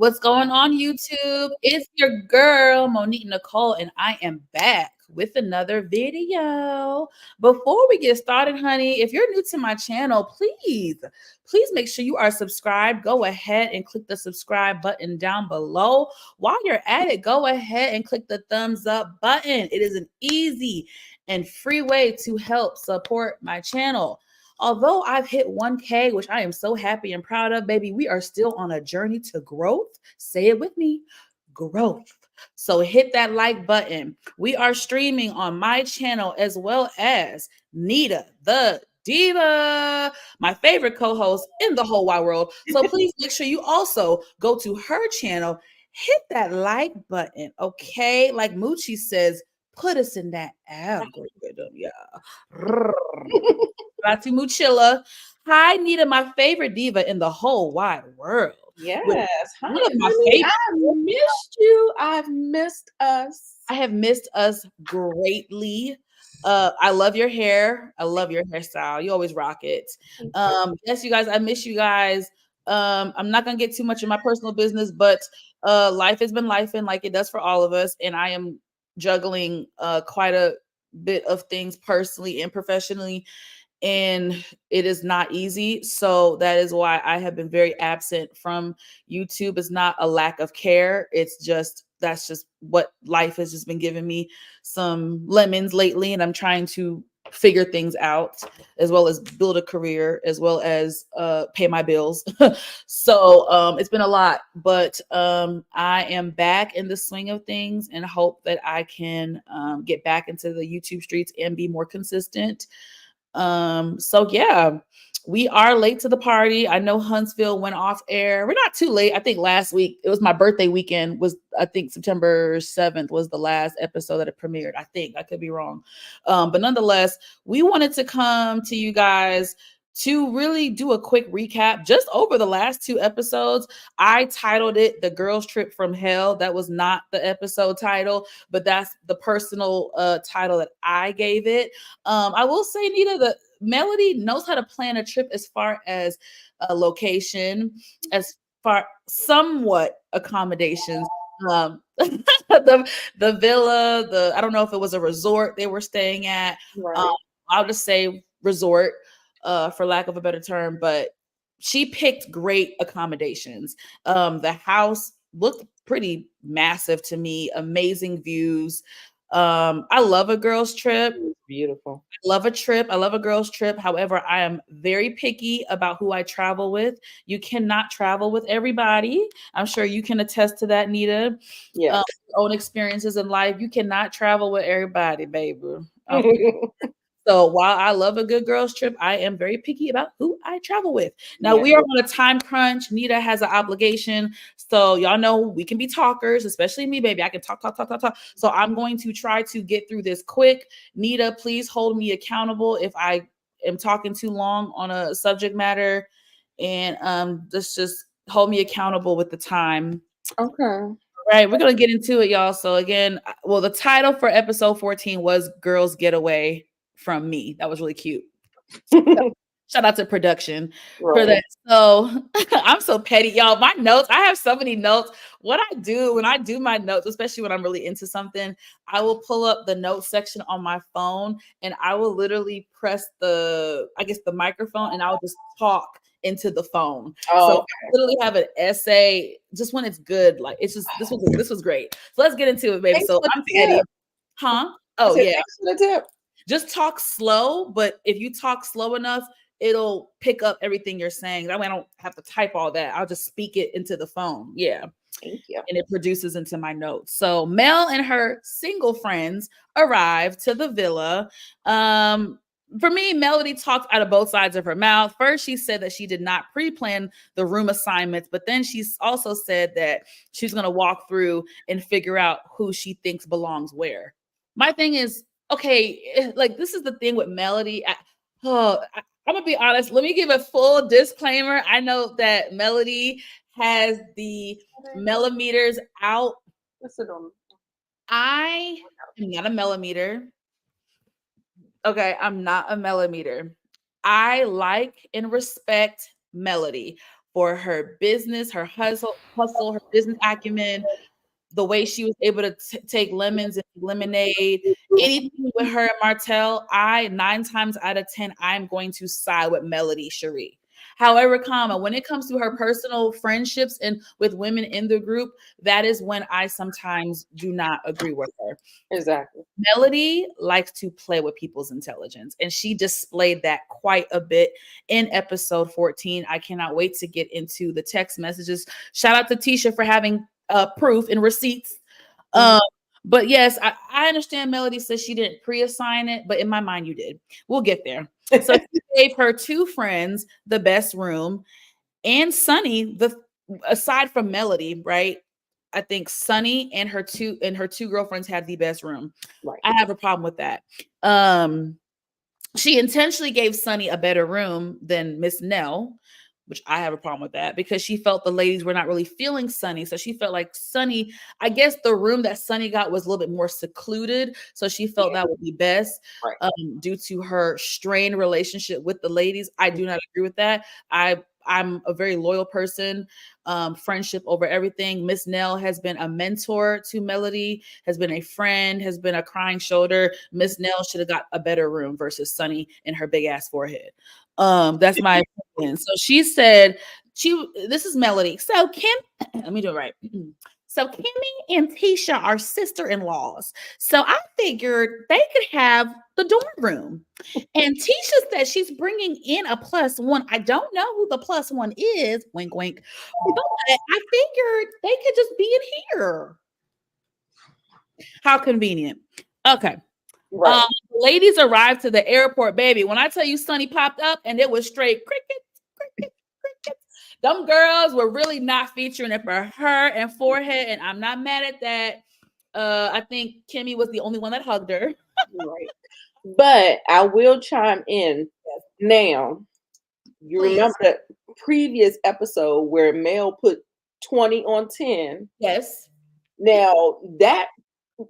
What's going on, YouTube? It's your girl, Monique Nicole, and I am back with another video. Before we get started, honey, if you're new to my channel, please make sure you are subscribed. Go ahead and click the subscribe button down below. While you're at it, go ahead and click the thumbs up button. It is an easy and free way to help support my channel. Although I've hit 1K, which I am so happy and proud of, baby, we are still on a journey to growth. Say it with me, growth. So hit that like button. We are streaming on my channel as well as Nita the Diva, my favorite co-host in the whole wide world. So please make sure you also go to her channel, hit that like button, okay? Like Moochie says, put us in that algorithm, yeah. Rati Muchilla. Hi, Nita, my favorite diva in the whole wide world. Yes. Hi, One of my honey. favorite. I missed you. I've missed us. I have missed us greatly. I love your hair. I love your hairstyle. You always rock it. Yes, you guys, I miss you guys. I'm not gonna get too much in my personal business, but life has been life and like it does for all of us. And I am juggling quite a bit of things personally and professionally, and it is not easy. So that is why I have been very absent from YouTube. It's not a lack of care. It's just that's just what life has just been giving me some lemons lately, and I'm trying to figure things out as well as build a career as well as pay my bills. So it's been a lot, but I am back in the swing of things and hope that I can get back into the YouTube streets and be more consistent. So yeah, we are late to the party. I know Huntsville went off air. We're not too late. I think last week, it was my birthday weekend, was I think September 7th was the last episode that it premiered. I think I could be wrong. But nonetheless, we wanted to come to you guys to really do a quick recap just over the last two episodes. I titled it The Girls Trip from Hell. That was not the episode title, but that's the personal title that I gave it. I will say, Nita, the Melody knows how to plan a trip as far as a location, as far somewhat accommodations. The villa, I don't know if it was a resort they were staying at. Right. I'll just say resort, for lack of a better term, but she picked great accommodations. The house looked pretty massive to me, amazing views. I love a girls trip. Beautiful. I love a trip. I love a girls trip. However, I am very picky about who I travel with. You cannot travel with everybody. I'm sure you can attest to that, Nita. Yes. Your own experiences in life. You cannot travel with everybody, baby. So while I love a good girls trip, I am very picky about who I travel with. Now we are on a time crunch. Nita has an obligation. So y'all know we can be talkers, especially me, baby. I can talk. So I'm going to try to get through this quick. Nita, please hold me accountable if I am talking too long on a subject matter. And just hold me accountable with the time. Okay. All right, we're gonna get into it, y'all. So again, well, the title for episode 14 was Girls Get Away From Me. That was really cute. Shout out to production for that. So I'm so petty, y'all. My notes, I have so many notes. What I do when I do my notes, especially when I'm really into something, I will pull up the notes section on my phone and I will literally press the microphone and I'll just talk into the phone. So I literally have an essay just when it's good. Like it's just this was great. So let's get into it, baby. So I'm petty. Huh? Oh yeah. Thanks for the tip. Just talk slow, but if you talk slow enough, it'll pick up everything you're saying. That way I don't have to type all that. I'll just speak it into the phone. Yeah. Thank you. And it produces into my notes. So Mel and her single friends arrived to the villa. For me, Melody talked out of both sides of her mouth. First, she said that she did not pre-plan the room assignments, but then she's also said that she's going to walk through and figure out who she thinks belongs where. My thing is, okay, like this is the thing with Melody. I'm gonna be honest. Let me give a full disclaimer. I know that Melody has the millimeters out. I am not a millimeter. Okay, I'm not a millimeter. I like and respect Melody for her business, her hustle, her business acumen, the way she was able to take lemons and lemonade, anything with her and Martell, 9 times out of 10, I'm going to side with Melody Cherie. However, when it comes to her personal friendships and with women in the group, that is when I sometimes do not agree with her. Exactly. Melody likes to play with people's intelligence, and she displayed that quite a bit in episode 14. I cannot wait to get into the text messages. Shout out to Tisha for having proof and receipts. But yes, I understand Melody says she didn't pre-assign it, but in my mind, you did. We'll get there. So she gave her 2 friends the best room, and Sunny, aside from Melody, right? I think Sunny and her two girlfriends had the best room. Right. I have a problem with that. She intentionally gave Sunny a better room than Miss Nell, which I have a problem with that because she felt the ladies were not really feeling Sunny. So she felt like Sunny, I guess the room that Sunny got was a little bit more secluded. So she felt that would be best due to her strained relationship with the ladies. I do not agree with that. I'm a very loyal person, friendship over everything. Miss Nell has been a mentor to Melody, has been a friend, has been a crying shoulder. Miss Nell should have got a better room versus Sunny and her big ass forehead. That's my opinion. So she said, this is Melody. So Kim, let me do it right. So Kimmy and Tisha are sister-in-laws. So I figured they could have the dorm room. And Tisha said she's bringing in a +1. I don't know who the +1 is, wink, wink. But I figured they could just be in here. How convenient. Okay. Right. Ladies arrived to the airport, baby. When I tell you Sunny popped up and it was straight crickets. Them girls were really not featuring it for her and forehead, and I'm not mad at that. I think Kimmy was the only one that hugged her. Right. But I will chime in now. You remember the previous episode where Mel put 20 on 10? Yes. Now that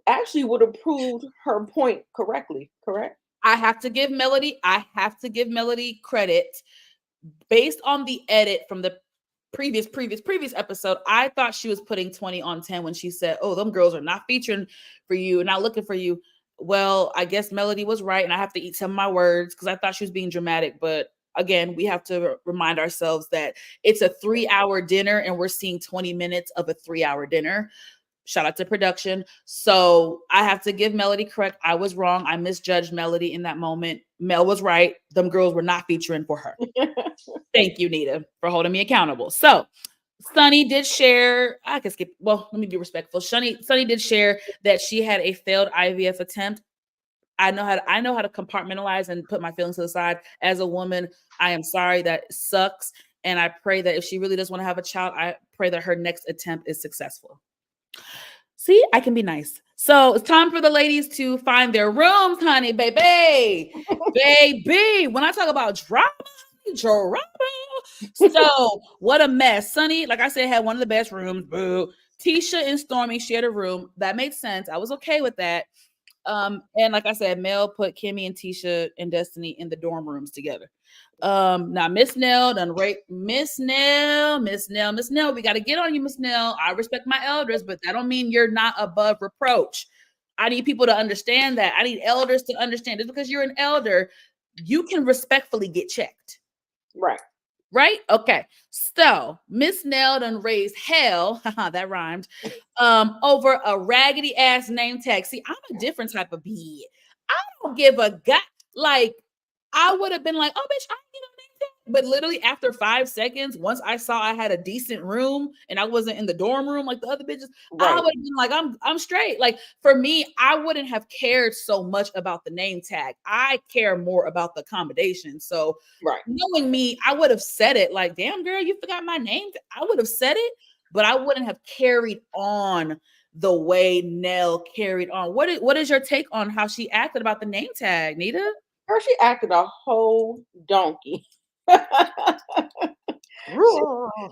actually would have proved her point correctly, correct? I have to give Melody credit based on the edit from the previous episode. I thought she was putting 20 on 10 when she said, "Oh, them girls are not featuring for you, not looking for you." Well, I guess Melody was right, and I have to eat some of my words because I thought she was being dramatic. But again, we have to remind ourselves that it's a 3-hour dinner, and we're seeing 20 minutes of a 3-hour dinner. Shout out to production. So I have to give Melody correct. I was wrong. I misjudged Melody in that moment. Mel was right. Them girls were not featuring for her. Thank you, Nita, for holding me accountable. So Sunny did share, I can skip, well, let me be respectful. Sunny did share that she had a failed IVF attempt. I know how to compartmentalize and put my feelings to the side. As a woman, I am sorry, that sucks. And I pray that if she really does want to have a child, I pray that her next attempt is successful. See, I can be nice. So it's time for the ladies to find their rooms, honey, baby. Baby. When I talk about drama. So what a mess. Sunny, like I said, had one of the best rooms. Boo. Tisha and Stormy shared a room. That made sense. I was okay with that. And like I said, Mel put Kimmy and Tisha and Destiny in the dorm rooms together. Now Miss Nell done rape Miss Nell. We got to get on you, Miss Nell. I respect my elders, but that don't mean you're not above reproach. I need people to understand that. I need elders to understand. Just because you're an elder, you can respectfully get checked. Right. Right? Okay. So Miss Nell done raised hell. That rhymed. Over a raggedy ass name tag. See, I'm a different type of bee. I don't give a god. Like, I would have been like, oh, bitch, I ain't no name tag. But literally after 5 seconds, once I saw I had a decent room and I wasn't in the dorm room like the other bitches, I would have been like, I'm straight. Like, for me, I wouldn't have cared so much about the name tag. I care more about the accommodation. So knowing me, I would have said it like, damn, girl, you forgot my name. I would have said it, but I wouldn't have carried on the way Nell carried on. What is your take on how she acted about the name tag, Nita? Girl, she acted a whole donkey.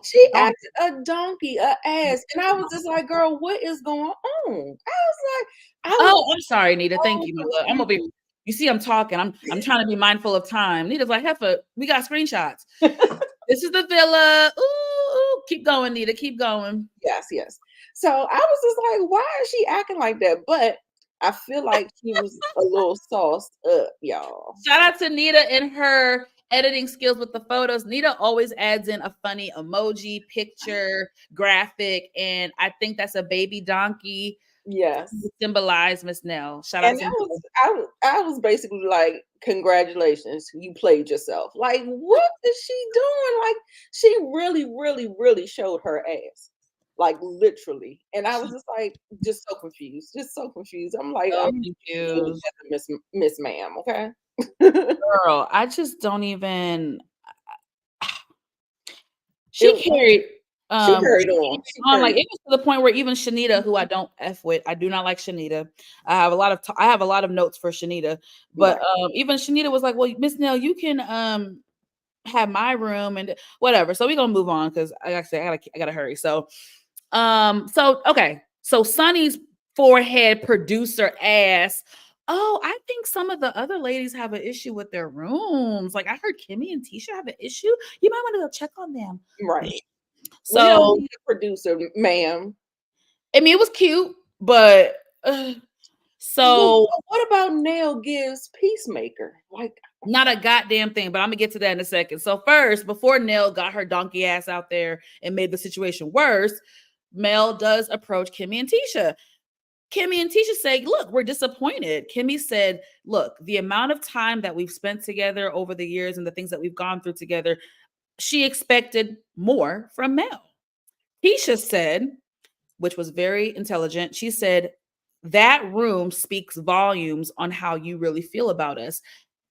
she acted a donkey, a ass. And I was just like, girl, what is going on? I was I'm sorry, Nita. Thank you, my love. I'm over here. You see, I'm talking. I'm trying to be mindful of time. Nita's like, Heifer, we got screenshots. This is the villa. Ooh, Keep going, Nita. Keep going. Yes, yes. So I was just like, why is she acting like that? But I feel like she was a little sauced up, y'all. Shout out to Nita and her editing skills with the photos. Nita always adds in a funny emoji, picture, graphic, and I think that's a baby donkey Yes. to symbolize Miss Nell. Shout out And to that was Nita. I was basically like, congratulations, you played yourself. Like, what is she doing? Like, she really, really, really showed her ass. Like literally. And I was just like, just so confused. Just so confused. I'm like, So I'm confused. Miss Ma'am, okay? Girl, I just don't even. It, She carried she um carried she on. carried She on like carried it was to the point where even Shanita, who I don't F with, I do not like Shanita. I have a lot of notes for Shanita, but right. even Shanita was like, "Well, Miss Nell, you can have my room and whatever." So we're gonna move on because I gotta hurry. So okay. So Sunny's forehead producer ass. Oh, I think some of the other ladies have an issue with their rooms. Like I heard Kimmy and Tisha have an issue. You might want to go check on them. Right. We don't So need a producer, ma'am. I mean, it was cute, but Well, so what about Nail gives Peacemaker? Like, not a goddamn thing. But I'm gonna get to that in a second. So first, before Nell got her donkey ass out there and made the situation worse, Mel does approach Kimmy and Tisha. Kimmy and Tisha say, "Look, we're disappointed." Kimmy said, "Look, the amount of time that we've spent together over the years and the things that we've gone through together, she expected more from Mel." Tisha said, which was very intelligent, she said, "That room speaks volumes on how you really feel about us.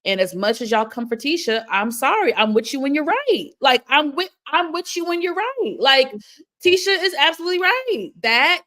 And as much as y'all come for Tisha, I'm sorry. I'm with you when you're right. Like I'm with you when you're right. Like Tisha is absolutely right. That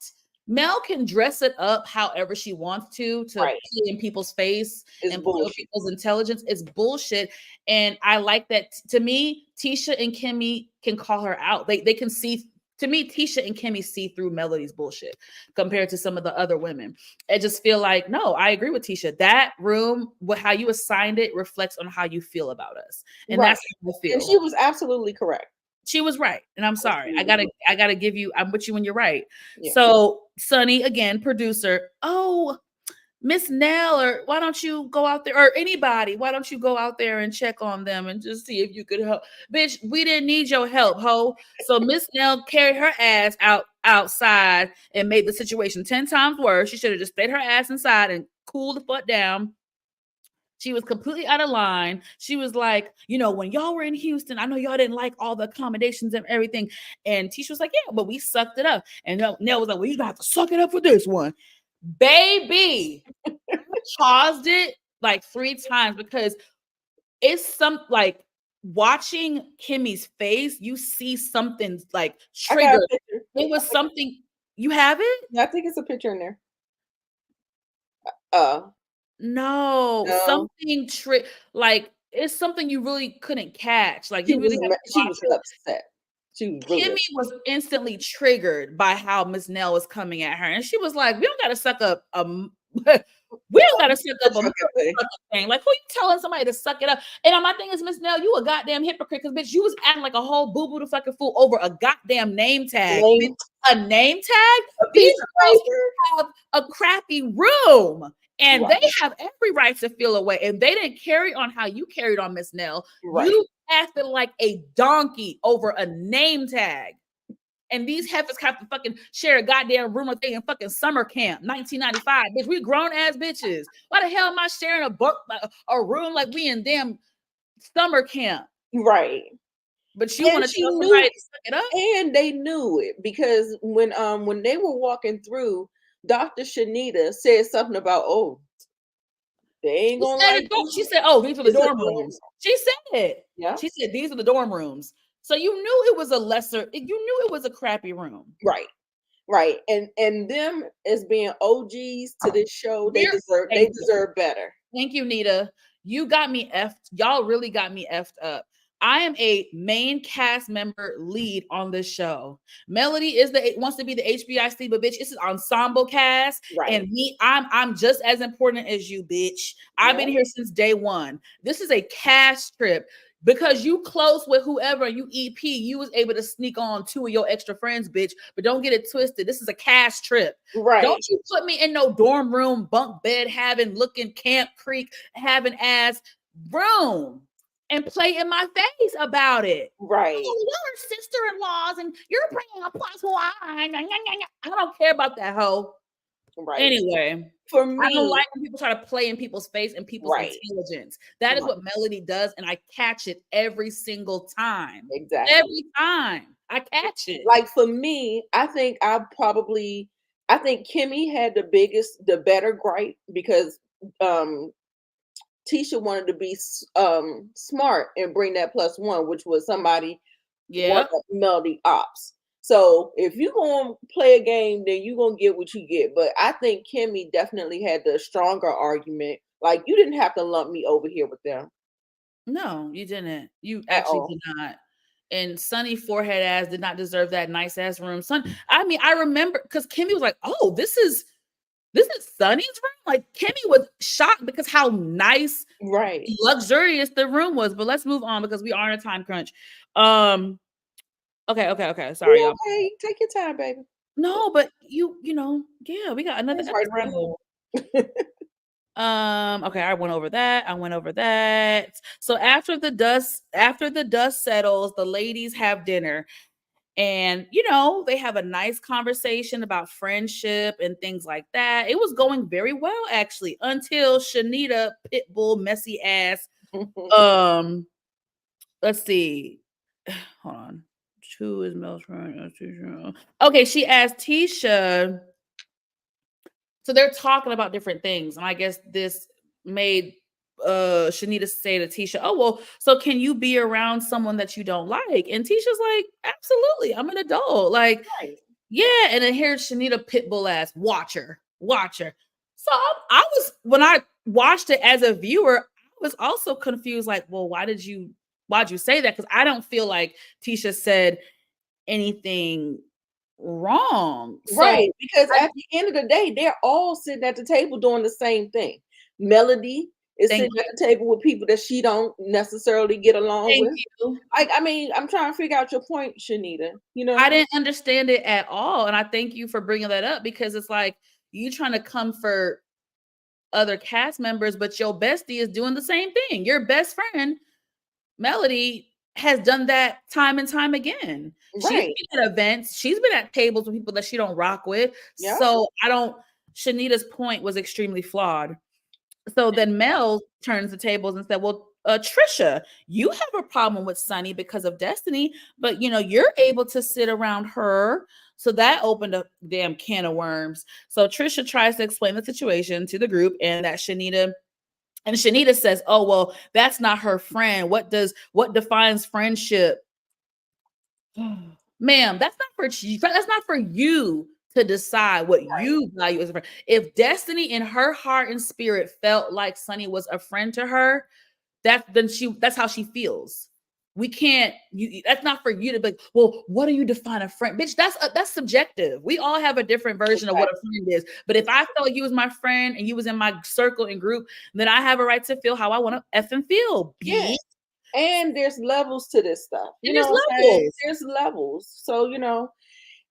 Mel can dress it up however she wants to right. play in people's face It's and play with bullshit. people's intelligence. It's bullshit. And I like that. To me, Tisha and Kimmy can call her out. They can see, to me, Tisha and Kimmy see through Melody's bullshit compared to some of the other women. I just feel like, no, I agree with Tisha. That room, how you assigned it, reflects on how you feel about us. And Right. that's how I And feel. she was absolutely correct. She was right. And I'm sorry. Absolutely. I gotta give you, I'm with you when you're right. Yeah. So Sunny, again, producer, oh, Miss Nell, or why don't you go out there, or anybody, why don't you go out there and check on them and just see if you could help? Bitch, we didn't need your help, ho. So Miss Nell carried her ass outside and made the situation 10 times worse. She should have just stayed her ass inside and cooled the fuck down. She was completely out of line. She was like, when y'all were in Houston, I know y'all didn't like all the accommodations and everything. And Tisha was like, yeah, but we sucked it up. And Nell was like, well, you got to suck it up for this one. Baby, paused it like 3 times because it's some like watching Kimmy's face, you see something like I got a triggered. picture. It was something. You have it? I think it's a picture in there. No, No. something like it's something you really couldn't catch. Like you really have to She watch was it. upset. She was really Kimmy upset. was instantly triggered by how Miss Nell was coming at her, and she was like, "We don't got to suck up we don't got to suck up a Suck it, babe. thing. Like, who you telling somebody to suck it up?" And my thing is, Miss Nell, you a goddamn hypocrite because bitch, you was acting like a whole boo boo the fucking fool over a goddamn name tag. Bitch, Name, a name tag? a These piece of girls paper. have a crappy room. And Right. they have every right to feel away. And they didn't carry on how you carried on, Miss Nell. Right. You acted like a donkey over a name tag. And these heifers have to fucking share a goddamn room with they in fucking summer camp, 1995. Bitch, we grown ass bitches. Why the hell am I sharing a room like we in damn summer camp? Right. But you And want to she tell knew, somebody to suck it up? and they knew it because when they were walking through, Dr. Shanita said something about, oh, they ain't She gonna said, like this. she said, "Oh, these are the It's a dorm dorm. rooms." She said it. Yeah. She said, "These are the dorm rooms." So you knew it was a lesser, you knew it was a crappy room. Right. Right. And them as being OGs to this show, they Thank you. deserve better. Thank you, Nita. You got me effed. Y'all really got me effed up. I am a main cast member lead on this show. Melody wants to be the HBIC, but bitch, it's an ensemble cast. Right. And me, I'm just as important as you, bitch. I've been here since day one. This is a cast trip. because you close with whoever you EP, you was able to sneak on 2 of your extra friends, bitch. But don't get it twisted. This is a cash trip. Right. Don't you put me in no dorm room, bunk bed, having looking Camp Creek, having ass room and play in my face about it. Right. Oh, you're sister-in-laws and you're bringing a plus one. I don't care about that hoe. Right. Anyway, For I don't me, like when people try to play in people's face and people's right. intelligence. That is Right. what Melody does, and I catch it every single time. Exactly. Every time I catch it. Like for me, I think Kimmy had the better gripe because um Tisha wanted to be smart and bring that plus one, which was somebody one Yep. of Melody ops. So if you gonna play a game, then you gonna get what you get. But I think Kimmy definitely had the stronger argument. Like you didn't have to lump me over here with them No, you didn't. You at actually all. did not. And Sunny forehead ass did not deserve that nice ass room. I mean, I remember because Kimmy was like, "Oh, this is Sunny's room." Like Kimmy was shocked because how nice, Right. luxurious the room was. But let's move on because we are in a time crunch. Um, okay. Sorry, You y'all. okay? Take your time, baby. No, but yeah, we got another It's right around the episode. corner. Okay, I went over that. So after the dust settles, the ladies have dinner and they have a nice conversation about friendship and things like that. It was going very well actually until Shanita Pitbull messy ass. Um, let's see. Hold on. Who is Mel's friend? Okay, she asked Tisha. So they're talking about different things, and I guess this made Shanita say to Tisha, "Oh well, so can you be around someone that you don't like?" And Tisha's like, "Absolutely, I'm an adult." Like, Right. yeah. And then here's Shanita Pitbull ass, watch her. So I was when I watched it as a viewer, I was also confused. Like, well, why'd you say that? Because I don't feel like Tisha said anything wrong. So Right, because I at the end of the day, they're all sitting at the table doing the same thing. Melody is thank sitting at the table with people that she don't necessarily get along thank with. you. I mean, I'm trying to figure out your point, Shanita. You I know? didn't understand it at all, and I thank you for bringing that up because it's like you trying to comfort other cast members, but your bestie is doing the same thing. Your best friend, Melody, has done that time and time again. She's Right. been at events, she's been at tables with people that she don't rock with. Yeah. So I don't Shanita's point was extremely flawed. So then Mel turns the tables and said, "Well, Trisha, you have a problem with Sunny because of Destiny, but you're able to sit around her." So that opened a damn can of worms. So Trisha tries to explain the situation to the group, and Shanita says, "Oh well, that's not her friend. What defines friendship?" Ma'am, that's not for you to decide what Right. you value as a friend. If Destiny in her heart and spirit felt like Sunny was a friend to her, that's how she feels. We can't that's not for you to be like, well, what do you define a friend? Bitch, that's subjective. We all have a different version of what a Exactly. friend is. But if I felt you was my friend and you was in my circle and group, then I have a right to feel how I want to effing feel, Yeah. bitch. And there's levels to this stuff. You And know there's what I'm saying? levels. There's levels. So,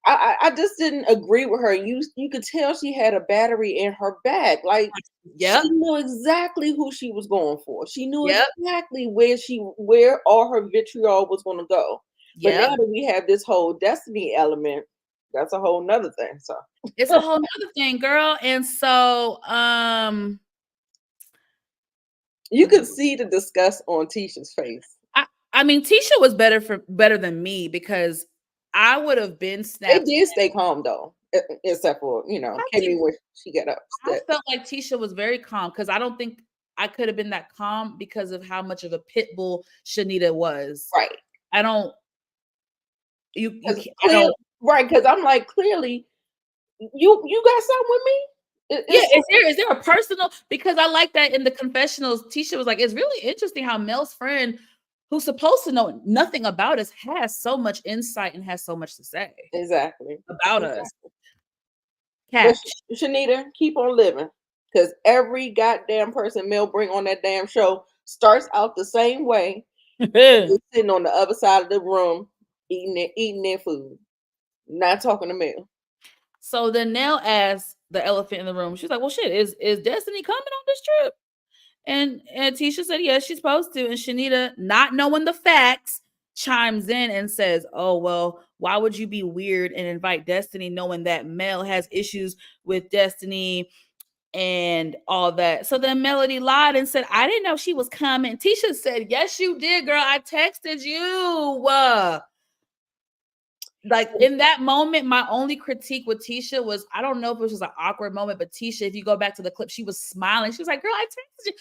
I just didn't agree with her. You could tell she had a battery in her back. Like she Yep. knew exactly who she was going for. She knew Yep. exactly where all her vitriol was going to go. But now Yep. that we have this whole destiny element, that's a whole nother thing. So It's a whole nother thing, girl. And so, you could see the disgust on Tisha's face. I, I mean, Tisha was better than me because I would have been They snapped. did stay calm though, except for I Kimmy think when she got I upset. felt like Tisha was very calm because I don't think I could have been that calm because of how much of a pit bull Shanita was. Right. I don't. You Because can't, I clearly, don't. right? Because I'm like, clearly, you got something with me. Yeah, It's is there a personal? Because I like that in the confessionals, Tisha was like, "It's really interesting how Mel's friend, who's supposed to know nothing about us, has so much insight and has so much to say exactly. about us." Exactly. But Catch. Shanita, keep on living. Because every goddamn person Mel bring on that damn show starts out the same way just sitting on the other side of the room, eating their food, not talking to Mel. So then Nell asked the elephant in the room. She's like, "Well, shit, is Destiny coming on this trip?" And Tisha said, "Yes, she's supposed to." And Shanita, not knowing the facts, chimes in and says, "Oh well, why would you be weird and invite Destiny, knowing that Mel has issues with Destiny and all that?" So then Melody lied and said, "I didn't know she was coming." Tisha said, "Yes, you did, girl. I texted you." Like in that moment, my only critique with Tisha was, I don't know if it was just an awkward moment, but Tisha, if you go back to the clip, she was smiling. She was like, "Girl, I texted you."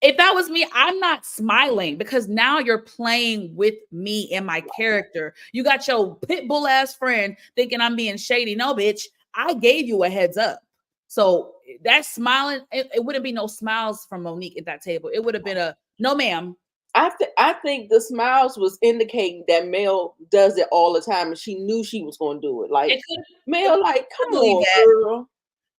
If that was me, I'm not smiling because now you're playing with me and my character. You got your pit bull ass friend thinking I'm being shady. No, bitch, I gave you a heads up. So that smiling, it wouldn't be no smiles from Monique at that table. It would have been a no, ma'am. I think the smiles was indicating that Mel does it all the time, and she knew she was going to do it. Like It Mel, like, I come believe on, that. girl.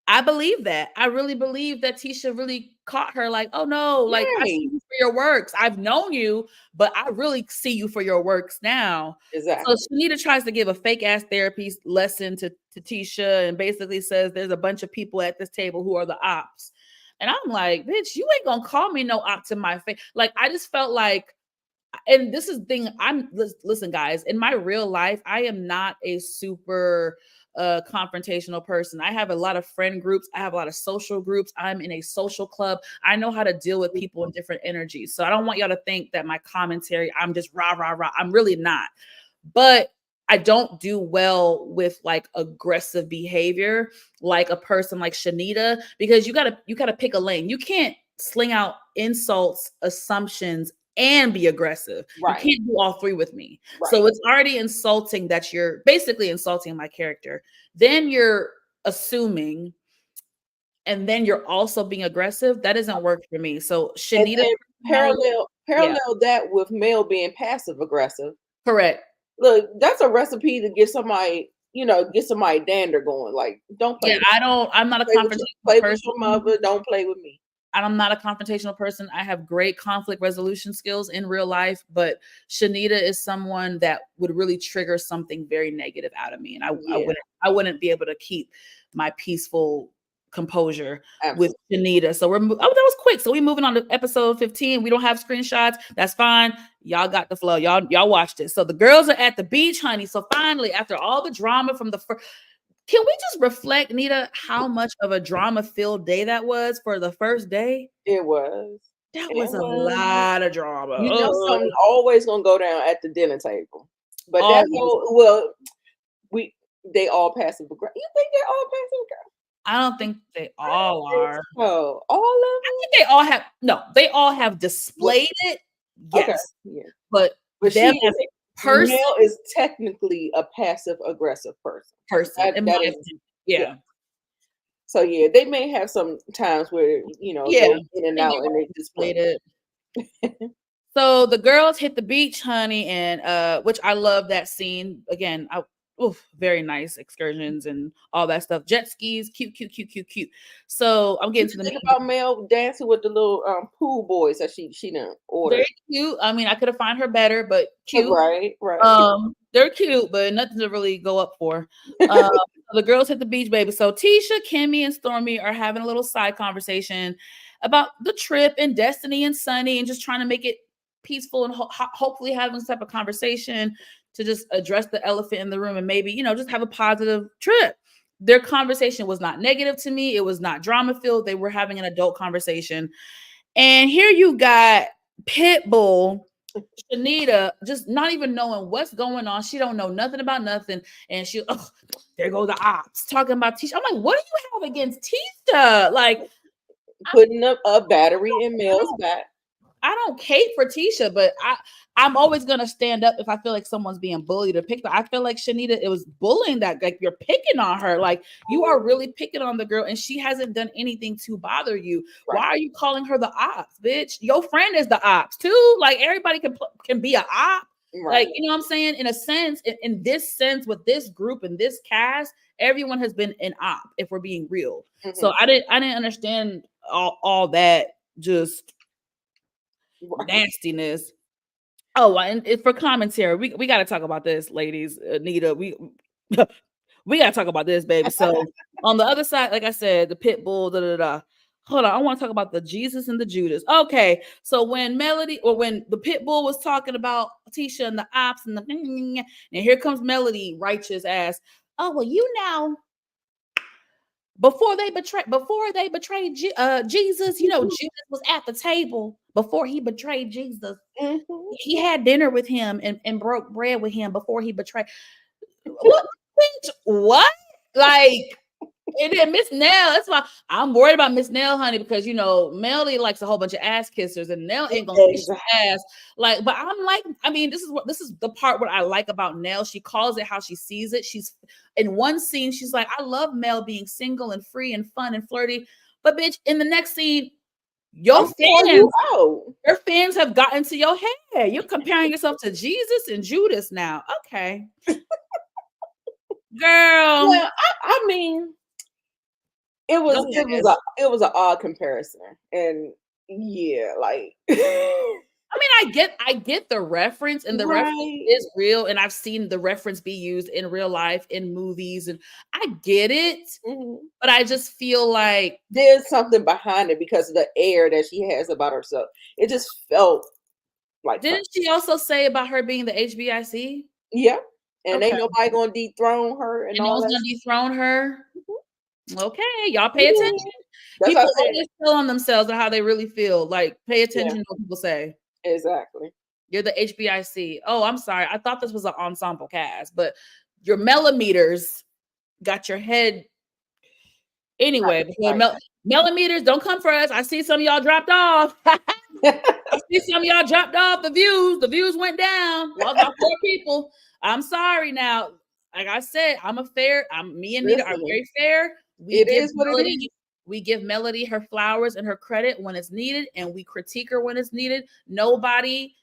I believe that. I really believe that Tisha really caught her like, "Oh no, like I see Right. you for your works. I've known you, but I really see you for your works now." So Exactly. Shanita tries to give a fake ass therapy lesson to Tisha and basically says there's a bunch of people at this table who are the ops. And I'm like, bitch, you ain't gonna call me no op to my face. Like, I just felt like, and this is the thing, listen guys, in my real life I am not a super confrontational person. I have a lot of friend groups, I have a lot of social groups, I'm in a social club, I know how to deal with people in different energies. So I don't want y'all to think that my commentary, I'm just rah rah rah. I'm really not. But I don't do well with like aggressive behavior, like a person like Shanita, because you gotta pick a lane. You can't sling out insults, assumptions, and be aggressive. You Right. can't do all three with me. Right. So it's already insulting that you're basically insulting my character. Then you're assuming, and then you're also being aggressive. That doesn't work for me. So And Shanita's then personality, yeah, parallel that with Mel being passive aggressive. correct. Look, that's a recipe to get somebody, get somebody dander going. Like, don't play Yeah, with me. I'm not a confrontational Play with person. your mother. Don't play with me. I'm not a confrontational person. I have great conflict resolution skills in real life, but Shanita is someone that would really trigger something very negative out of me, and Yeah, I wouldn't be able to keep my peaceful composure with absolutely. Shanita. So that was quick. So we moving on to episode 15. We don't have screenshots. That's fine. Y'all got the flow. Y'all watched it. So the girls are at the beach, honey. So finally, after all the drama from the first, can we just reflect, Nita, how much of a drama-filled day that was for the first day? It was. That It was a was. lot of drama. You know, something always gonna go down at the dinner table. But that Always. whole well, we they all passive aggressive. You think they're all passive aggressive? I don't think they I don't all think are. so. All of I them? think they all have What? displayed it, Okay, yes, yeah. but But them as a person, Mel is technically a passive aggressive person. in That my is, opinion. yeah. Yeah. So yeah, they may have some times where Yeah. go in I and think they out and all they displayed display. it. So the girls hit the beach, honey, and which I love that scene. Again, very nice excursions and all that stuff. Jet skis, cute, cute, cute, cute, cute. So I'm What getting to you the think meat. about Mel dancing with the little pool boys that she done Very ordered? cute. I mean, I could have found her better, but cute. Right, right. They're cute, but nothing to really go up for. Um, the girls hit the beach, baby. So Tisha, Kimmy, and Stormy are having a little side conversation about the trip and Destiny and Sunny, and just trying to make it peaceful and hopefully having some type of conversation to just address the elephant in the room and maybe just have a positive trip. Their conversation was not negative to me. It was not drama filled. They were having an adult conversation, and here you got Pitbull, Shanita, just not even knowing what's going on. She don't know nothing about nothing. And there go the ops talking about Tisha. I'm like, what do you have against Tisha? Like, Putting up a battery in I Mel's don't back. I don't hate for Tisha, but I'm always gonna stand up if I feel like someone's being bullied or picked on. I feel like Shanita, it was bullying that, like, you're picking on her. Like, you are really picking on the girl, and she hasn't done anything to bother you. Right, Why are you calling her the ops, bitch? Your friend is the ops too. Like, everybody can be a op. Like, right. you know what I'm saying? In a sense, in this sense, with this group and this cast, everyone has been an op, if we're being real. So Hmm. I didn't understand all that just Right. nastiness. Oh, and for commentary, we got to talk about this, ladies. Anita, we got to talk about this, baby. So on the other side, like I said, the pit bull, da da da. Hold on, I want to talk about the Jesus and the Judas. Okay, so when Melody or when the pit bull was talking about Tisha and the ops and the and here comes Melody, righteous ass. Oh well, you know, before they betrayed Jesus, you know, Mhm, Judas was at the table before he betrayed Jesus. mhm. He had dinner with him and broke bread with him before he betrayed. What? Bitch, what? Like, and then Miss Nell, that's why I'm worried about Miss Nell, honey, because you know Melly likes a whole bunch of ass kissers, and Nell ain't gonna kiss Exactly. your ass. Like, but I'm like, I mean, this is the part what I like about Nell. She calls it how she sees it. She's in one scene, she's like, I love Mel being single and free and fun and flirty. But bitch, in the next scene, your I'm calling you fans, out. your fans have gotten to your head. You're comparing yourself to Jesus and Judas now. Okay. Girl, Yeah, I mean, go ahead. it was an odd comparison, and yeah, like I mean, I get the reference, and the reference right. is real, and I've seen the reference be used in real life in movies, and I get it, Mhm. but I just feel like There's something behind it because of the air that she has about herself. It just felt like something. didn't she also say about her being the HBIC? Yeah, and Okay, ain't nobody gonna dethrone her and and no all one's that. gonna dethrone her. Mhm. Okay, y'all pay Yeah. attention. That's how I People said. always tell on themselves and how they really feel. Like, pay Yeah, attention to what people say. exactly. You're the HBIC. Oh, I'm sorry. I thought this was an ensemble cast, but your millimeters got your head Right, anyway. Before right. millimeters, don't come for us. I see some of y'all dropped off. I see some of y'all dropped off the views. The views went down. Lost by 4 people. I'm sorry now. Like I said, me and Nita are Listen, very fair. it is what it is. We give Melody her flowers and her credit when it's needed, and we critique her when it's needed. Nobody,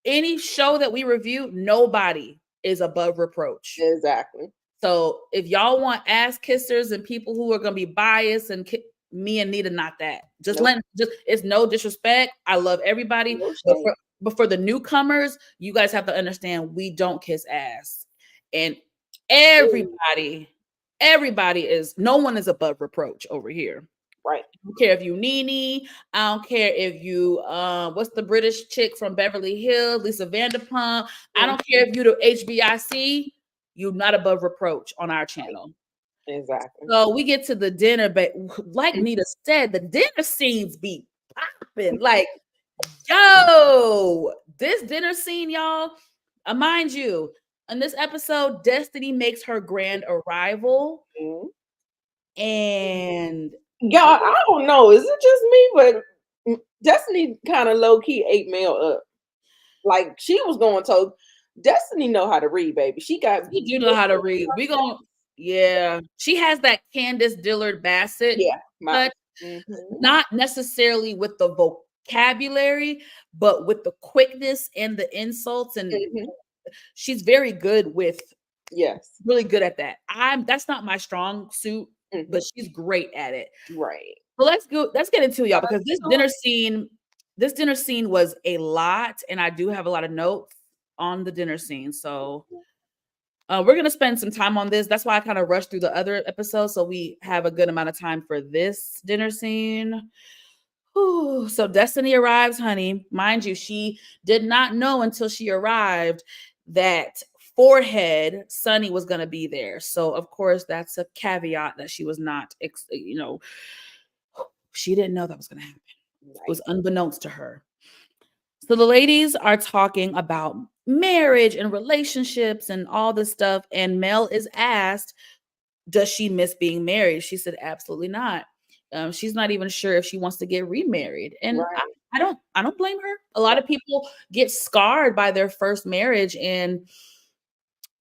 any show that we review, nobody is above reproach. Exactly. So if y'all want ass kissers and people who are gonna be biased and me and Nita, not that. Nope. Just it's no disrespect. I love everybody, No but shame. for the newcomers, you guys have to understand we don't kiss ass, and Mm, everybody, everybody is no one is above reproach over here. right. I don't care if you Nene. I don't care if you what's the British chick from Beverly Hills, Lisa Vanderpump. I Mm, don't care if you the HBIC. You're not above reproach on our right. channel. Exactly. So we get to the dinner, but like Nita said, the dinner scenes be popping. Like, yo, this dinner scene, y'all. Mind you, in this episode, Destiny makes her grand arrival, Mhm. and Yeah, I don't know. Is it just me? But Destiny kind of low key ate Mel up. Like she was going to Destiny know how to read, baby. She got you do know how to read. We gon' yeah. She has that Candace Dillard Bassett yeah, my touch, mhm, not necessarily with the vocabulary, but with the quickness and the insults. And mhm, she's very good with yes. really good at that. That's not my strong suit, but Mhm, she's great at it. right. So let's get into y'all because So, this dinner scene was a lot, and I do have a lot of notes on the dinner scene. So we're gonna spend some time on this. That's why I kind of rushed through the other episodes so we have a good amount of time for this dinner scene. Whew. So Destiny arrives, honey. Mind you, she did not know until she arrived that forehead Sunny was gonna be there. So of course that's a caveat that she was not, she didn't know that was gonna happen. It was right, unbeknownst to her. So the ladies are talking about marriage and relationships and all this stuff. And Mel is asked, does she miss being married? She said, absolutely not. She's not even sure if she wants to get remarried. And right, I don't blame her. A lot right, of people get scarred by their first marriage, and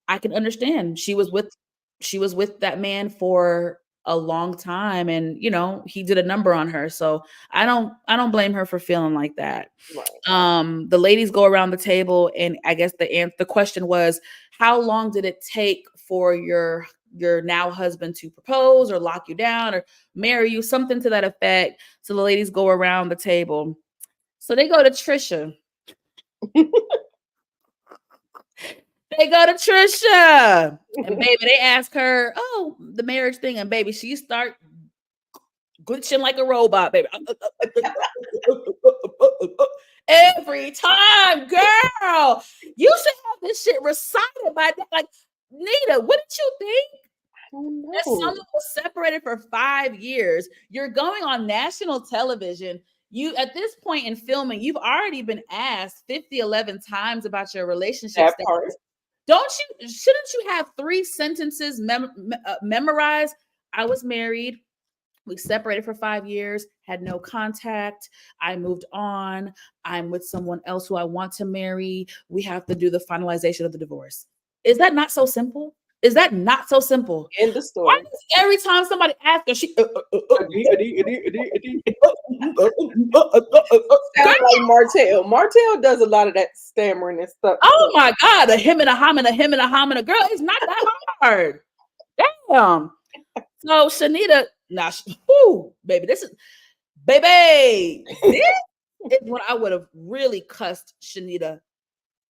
I can understand. She was with that man for a long time, and you know, he did a number on her. So I don't blame her for feeling like that. right. The ladies go around the table, and I guess the question was, how long did it take for your now husband to propose or lock you down or marry you, something to that effect. So the ladies go around the table. So they go to Trisha. They go to Trisha. And baby, they ask her, oh, the marriage thing. And baby, she start glitching like a robot, baby. Every time, girl. You should have this shit recited by that. Like, Nita, what did you think? I don't That someone know. was separated for 5 years. You're going on national television. You at this point in filming, you've already been asked 11 times about your relationship That part. status. Don't you shouldn't you have 3 sentences memorized? I was married. We separated for 5 years, had no contact. I moved on. I'm with someone else who I want to marry. We have to do the finalization of the divorce. Is that not so simple? Is that not so simple? End the Why story. does every time somebody asks her, she Sound like Martell. Martell does a lot of that stammering and stuff. oh my God, a him and a hum and a him and a hum and a girl. It's not that hard. Damn. So Shanita, now, baby, this is baby. This is what I would have really cussed Shanita.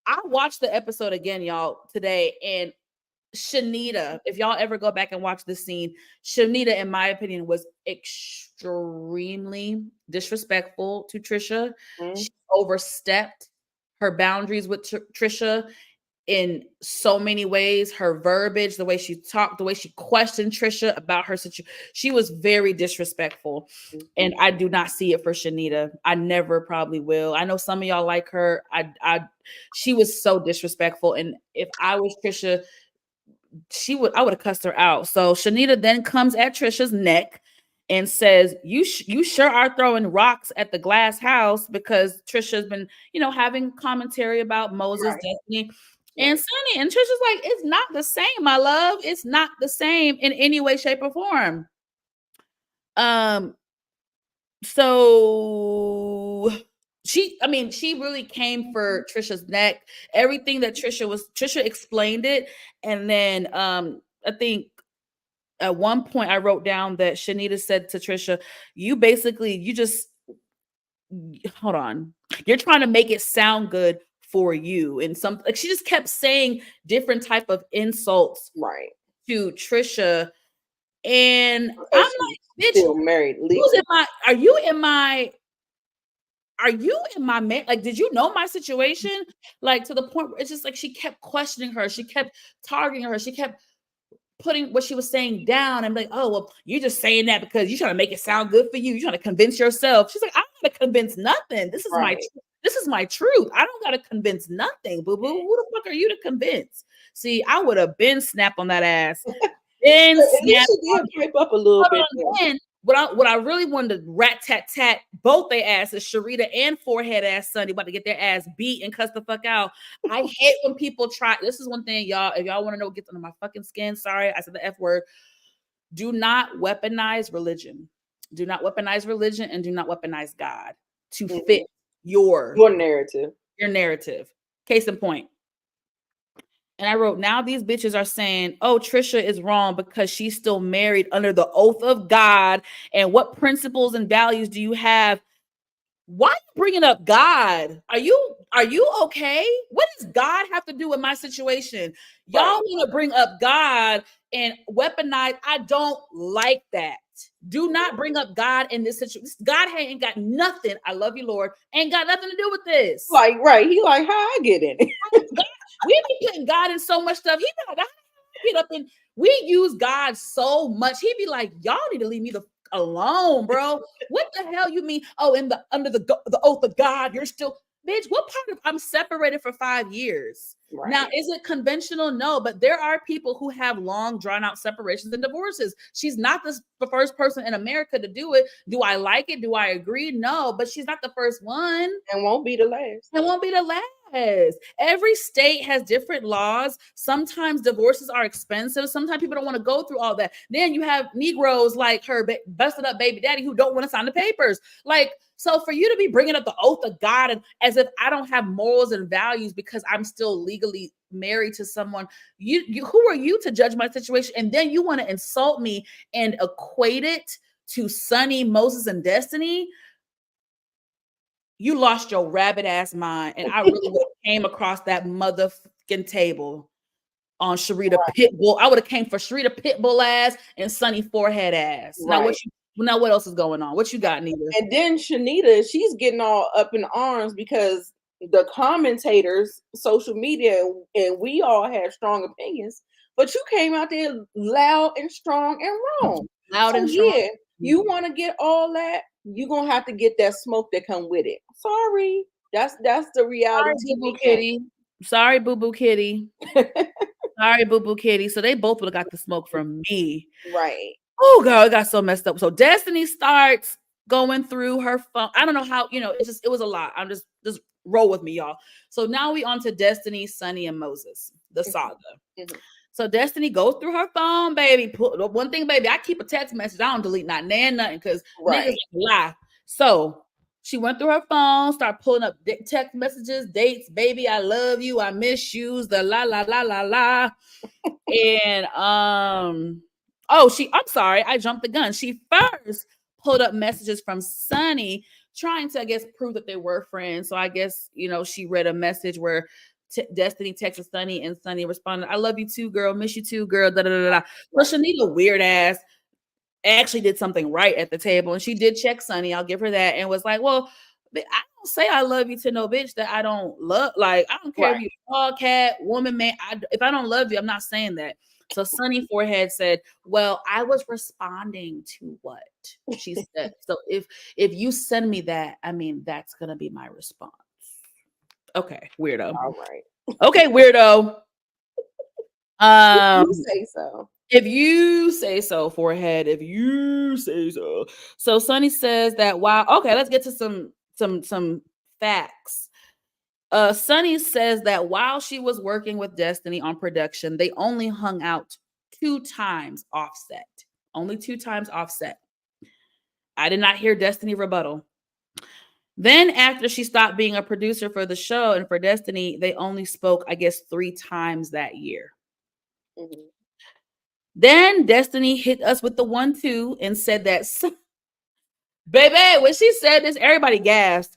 I watched the episode again, y'all, today, and Shanita, if y'all ever go back and watch the scene, Shanita, in my opinion, was extremely disrespectful to Trisha. Mm-hmm. She overstepped her boundaries with Trisha in so many ways. Her verbiage, the way she talked, the way she questioned Trisha about her situation, she was very disrespectful. And I do not see it for Shanita. I never probably will. I know some of y'all like her. She was so disrespectful. And if I was Trisha, I would have cussed her out. So Shanita then comes at Trisha's neck and says, you sure are throwing rocks at the glass house, because Trisha's been, having commentary about Moses' Right. destiny. And Sonny and Trisha's like, it's not the same, my love. It's not the same in any way, shape, or form. So she really came for Trisha's neck. Everything that Trisha explained it. And then I think at one point I wrote down that Shanita said to Trisha, you just hold on. You're trying to make it sound good for you. And she just kept saying different type of insults Right. to Trisha. And Because I'm like, bitch, still married legally. are you in my man? Like, did you know my situation? Like, to the point where it's just like she kept questioning her. She kept targeting her. She kept putting what she was saying down. And like, oh, well, you're just saying that because you're trying to make it sound good for you. You're trying to convince yourself. She's like, I'm not gonna convince nothing. This is my truth. I don't gotta convince nothing. Boo boo. Who the fuck are you to convince? See, I would have been snapped on that ass. Then snap did pipe up a little bit. then, what I really wanted to rat tat tat both their asses, Sharita and forehead ass Sunday, about to get their ass beat and cuss the fuck out. I hate when people try. This is one thing, y'all. If y'all want to know what gets under my fucking skin, sorry, I said the F word. Do not weaponize religion. Do not weaponize religion, and do not weaponize God to fit your narrative. Your narrative. Case in point. And I wrote, now these bitches are saying, oh, Trisha is wrong because she's still married under the oath of God. And what principles and values do you have? Why are you bringing up God? Are you okay? What does God have to do with my situation? Y'all want to bring up God and weaponize. I don't like that. Do not bring up God in this situation. God ain't got nothing. I love you, Lord. Ain't got nothing to do with this. Like, right. He like, how I get in it? We be putting God in so much stuff. He be like, get up and we use God so much. He'd be like, y'all need to leave me alone, bro. What the hell you mean? Oh, under the oath of God, you're still, bitch. What part of I'm separated for 5 years? Right. Now, is it conventional? No, but there are people who have long, drawn out separations and divorces. She's not the first person in America to do it. Do I like it? Do I agree? No, but she's not the first one. And won't be the last. And won't be the last. Every state has different laws. Sometimes divorces are expensive. Sometimes people don't want to go through all that. Then you have Negroes like her busted up baby daddy who don't want to sign the papers. Like, so for you to be bringing up the oath of God and as if I don't have morals and values because I'm still legally married to someone, you who are you to judge my situation? And then you want to insult me and equate it to Sonny, Moses, and Destiny. you lost your rabbit ass mind, and I really would have came across that motherfucking table on Sharita Right. Pitbull. I would have came for Sharita Pitbull ass and Sunny Forehead ass. Right. Now what else is going on? What you got, Nita? And then Shanita, she's getting all up in arms because the commentators, social media, and we all have strong opinions, but you came out there loud and strong and wrong. Loud So and strong. yeah, you want to get all that, you're gonna have to get that smoke that come with it. Sorry. That's the reality Sorry, Boo Boo TV game. Kitty. Sorry, Boo Boo Kitty. Sorry, Boo Boo Kitty. So they both would have got the smoke from me. Right. Oh god, it got so messed up. So Destiny starts going through her phone. I don't know how, it was a lot. I'm just roll with me, y'all. So now we on to Destiny, Sunny, and Moses, the saga. Mhm. So Destiny goes through her phone, baby. One thing, baby, I keep a text message. I don't delete nothing because niggas Right. lie. So she went through her phone, started pulling up text messages, dates, baby. I love you. I miss you. The la la la la la. And I'm sorry, I jumped the gun. She first pulled up messages from Sunny trying to, I guess, prove that they were friends. So I guess, she read a message where Destiny texted Sunny and Sunny responded, I love you too, girl. Miss you too, girl. Da, da, da, da. Right. So Shanita, weird ass, actually did something right at the table. And she did check Sunny. I'll give her that. And was like, well, I don't say I love you to no bitch that I don't love. Like, I don't care if Right. you're a dog, cat, woman, man. If I don't love you, I'm not saying that. So Sunny Forehead said, well, I was responding to what she said. So if you send me that, I mean, that's going to be my response. Okay, weirdo. All right. Okay, weirdo. You say so. If you say so, Forehead. If you say so. So Sunny says that okay, let's get to some facts. Sunny says that while she was working with Destiny on production, they only hung out 2 times offset. Only 2 times offset. I did not hear Destiny rebuttal. Then after she stopped being a producer for the show and for Destiny, they only spoke, I guess, 3 times that year. Mhm. Then Destiny hit us with the 1-2 and said that, baby, when she said this, everybody gasped.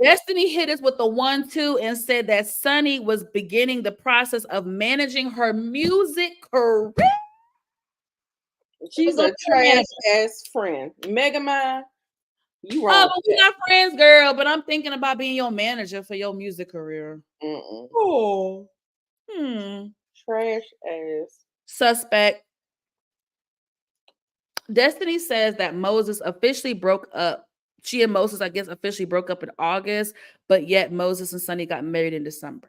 Destiny hit us with the 1-2 and said that Sunny was beginning the process of managing her music career. She's a trash ass friend. Megamind, you wrong Oh, with but we're that. not friends, girl. But I'm thinking about being your manager for your music career. Mm-mm. Oh, Trash ass. suspect. Destiny says that Moses officially broke up. She and Moses, I guess, officially broke up in August, but yet Moses and Sunny got married in December.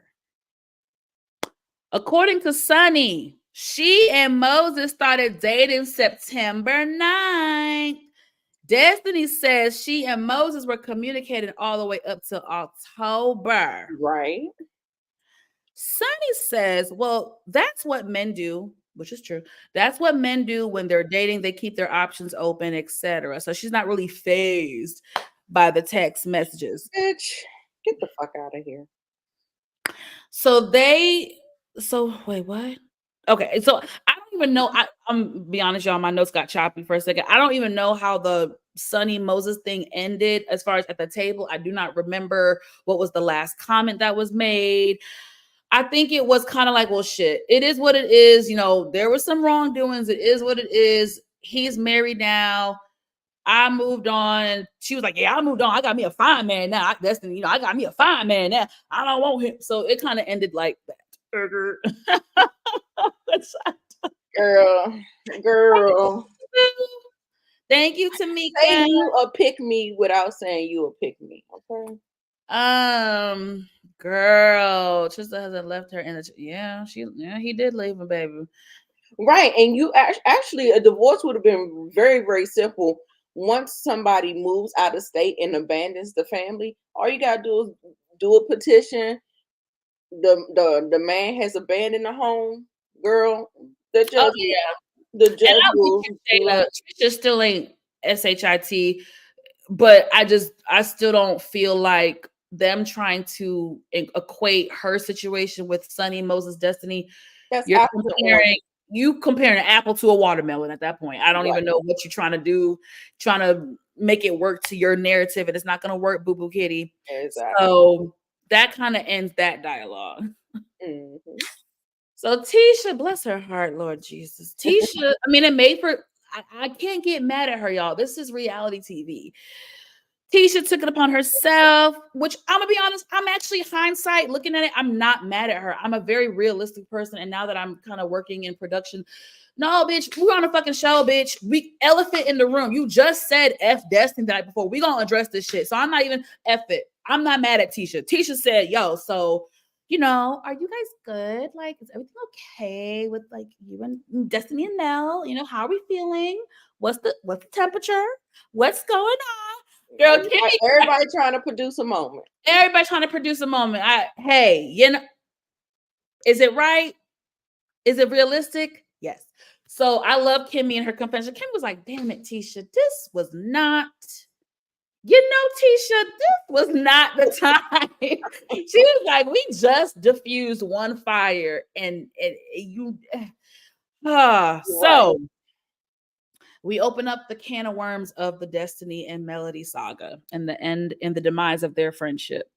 According to Sunny, she and Moses started dating September 9th. Destiny says she and Moses were communicating all the way up to October. Right. Sunny says, well, that's what men do, which is true. That's what men do when they're dating. They keep their options open, etc. So she's not really phased by the text messages. Bitch, get the fuck out of here. So wait, what? Okay, so I don't even know. I'm be honest, y'all. My notes got choppy for a second. I don't even know how the Sunny Moses thing ended as far as at the table. I do not remember what was the last comment that was made. I think it was kind of like, well, shit, it is what it is. There was some wrongdoings. It is what it is. He's married now. I moved on. She was like, yeah, I moved on. I got me a fine man now. Destiny, I got me a fine man now. I don't want him. So it kind of ended like that. Girl. Thank you, Tamika. Say you a pick me without saying you a pick me. Okay. Girl, Trista hasn't left her in the. He did leave him, baby. Right. And you actually, a divorce would have been very, very simple. Once somebody moves out of state and abandons the family, all you gotta do is do a petition. The man has abandoned the home, girl. The judge, the judge And I will. Trisha still ain't shit, but I still don't feel like them trying to equate her situation with Sunny Moses Destiny. That's You're after comparing an apple to a watermelon at that point. I don't even know what you're trying to do, trying to make it work to your narrative, and it's not gonna work, boo boo kitty. Exactly. So that kind of ends that dialogue. Hmm. So Tisha, bless her heart, Lord Jesus. Tisha, I mean, it made for I can't get mad at her, y'all. This is reality TV. Tisha took it upon herself, which I'm gonna be honest, I'm actually hindsight looking at it, I'm not mad at her. I'm a very realistic person, and now that I'm kind of working in production, no, bitch, we're on a fucking show, bitch. We elephant in the room. You just said F Destiny the night before. We gonna address this shit. So I'm not even F it. I'm not mad at Tisha. Tisha said, yo, so are you guys good? Like, is everything okay with like you and Destiny and Mel? How are we feeling? What's the temperature? What's going on? Girl, Everybody trying to produce a moment. everybody trying to produce a moment. Hey, is it right? Is it realistic? Yes. So I love Kimmy and her confession. Kim was like, damn it, Tisha, this was not, Tisha, this was not the time. She was like, we just diffused one fire and you Right. so we open up the can of worms of the Destiny and Melody saga and the end and the demise of their friendship.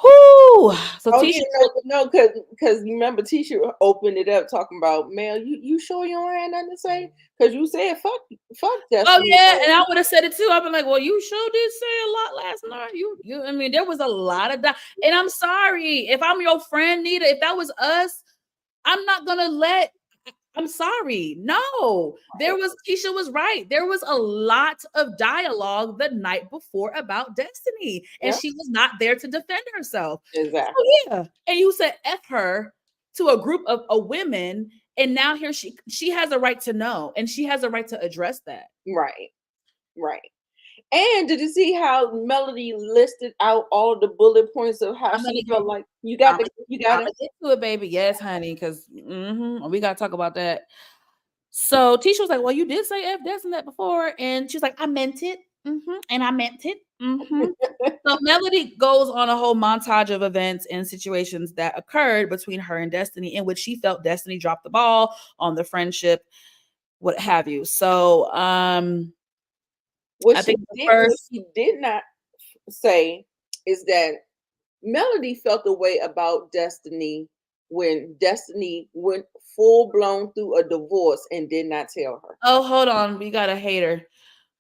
Whoo! So Oh Tisha, yeah, no, because remember Tisha opened it up talking about Mel. You sure you don't have nothing to say? Because you said fuck oh Destiny. yeah, and I would have said it too. I've been like, well, you sure did say a lot last night. I mean, there was a lot of that. And I'm sorry if I'm your friend, Nita. If that was us, I'm not gonna let. I'm sorry. No, Right. Keisha was right. There was a lot of dialogue the night before about Destiny, and Yeah, she was not there to defend herself. exactly. So yeah, and you said F her to a group of women, and now here she has a right to know, and she has a right to address that. Right, right. And did you see how Melody listed out all the bullet points of how I'm gonna she get felt like you got I'ma get to it, baby. Yes, honey, because we gotta talk about that. So Tisha was like, "Well, you did say F this and that before," and she's like, "I meant it, and I meant it." So Melody goes on a whole montage of events and situations that occurred between her and Destiny, in which she felt Destiny dropped the ball on the friendship, what have you. So, I think the what first, she did not say is that Melody felt a way about Destiny when Destiny went full blown through a divorce and did not tell her. oh, hold on, we got a hater.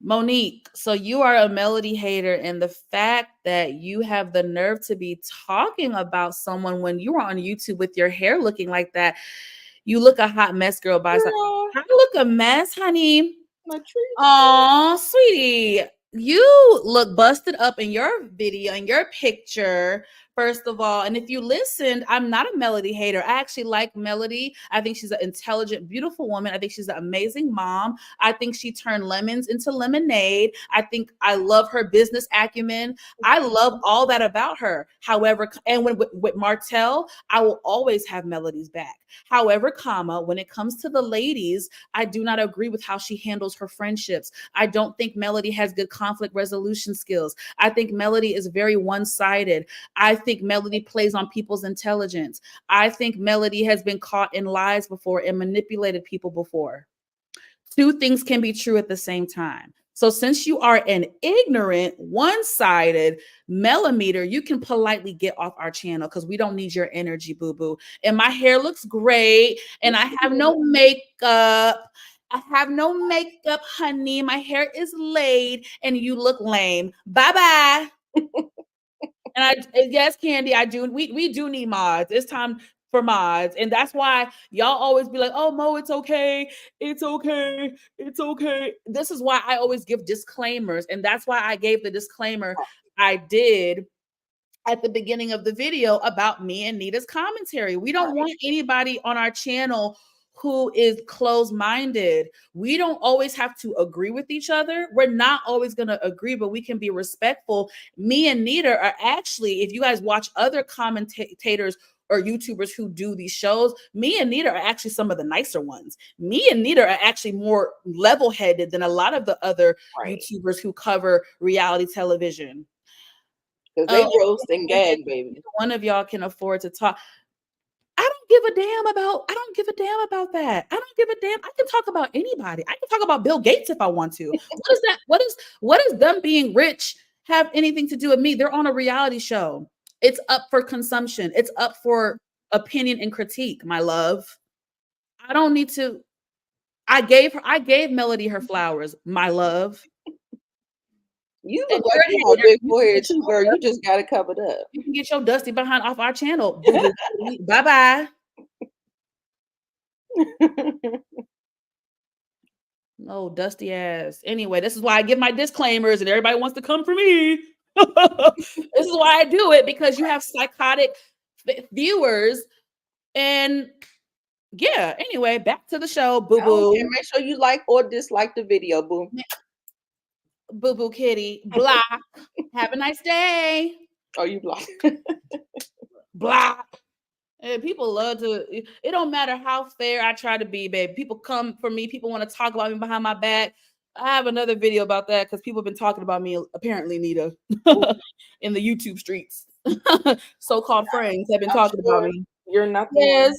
Monique, so you are a Melody hater, and the fact that you have the nerve to be talking about someone when you were on YouTube with your hair looking like that, you look a hot mess, girl. By side, Girl, I look a mess, honey. Latrice. Oh, sweetie, you look busted up in your video, in your picture, first of all. And if you listened, I'm not a Melody hater. I actually like Melody. I think she's an intelligent, beautiful woman. I think she's an amazing mom. I think she turned lemons into lemonade. I think I love her business acumen. I love all that about her. However, and with Martell, I will always have Melody's back. However, when it comes to the ladies, I do not agree with how she handles her friendships. I don't think Melody has good conflict resolution skills. I think Melody is very one-sided. I think Melody plays on people's intelligence. I think Melody has been caught in lies before and manipulated people before. Two things can be true at the same time. So since you are an ignorant, one-sided millimeter, you can politely get off our channel because we don't need your energy, boo-boo. And my hair looks great, and I have no makeup. I have no makeup, honey. My hair is laid, and you look lame. Bye-bye. And yes, Candy, I do. We do need mods. It's time for mods, and that's why y'all always be like, "Oh, Mo, it's okay, it's okay, it's okay." This is why I always give disclaimers, and that's why I gave the disclaimer I did at the beginning of the video about me and Nita's commentary. We don't want anybody on our channel who is closed-minded. We don't always have to agree with each other. We're not always going to agree, but we can be respectful. Me and Nita are actually, if you guys watch other commentators or YouTubers who do these shows, me and Nita are actually some of the nicer ones. Me and Nita are actually more level-headed than a lot of the other Right. YouTubers who cover reality television. Because they Oh, roast and gag, baby. one of y'all can afford to talk. I I don't give a damn about that. I don't give a damn. I can talk about anybody. I can talk about Bill Gates if I want to. What is that? What is them being rich have anything to do with me? They're on a reality show. It's up for consumption. It's up for opinion and critique, my love. I don't need to. I gave Melody her flowers, my love. You And look like you're you a have a hater. big forehead too, girl. You just got it covered up. You can get your dusty behind off our channel, boo boo. Bye bye. Oh, dusty ass. Anyway, this is why I give my disclaimers and everybody wants to come for me. This is why I do it, because you have psychotic viewers. And yeah, anyway, back to the show, boo boo. And make sure you like or dislike the video, boo. Boo boo kitty. Block. Have a nice day. Oh, you block. Block. And people love to, it don't matter how fair I try to be, babe. People come for me. People want to talk about me behind my back. I have another video about that because people have been talking about me, apparently, Nita, in the YouTube streets. So-called friends have been talking about me. You're not the Yes. one.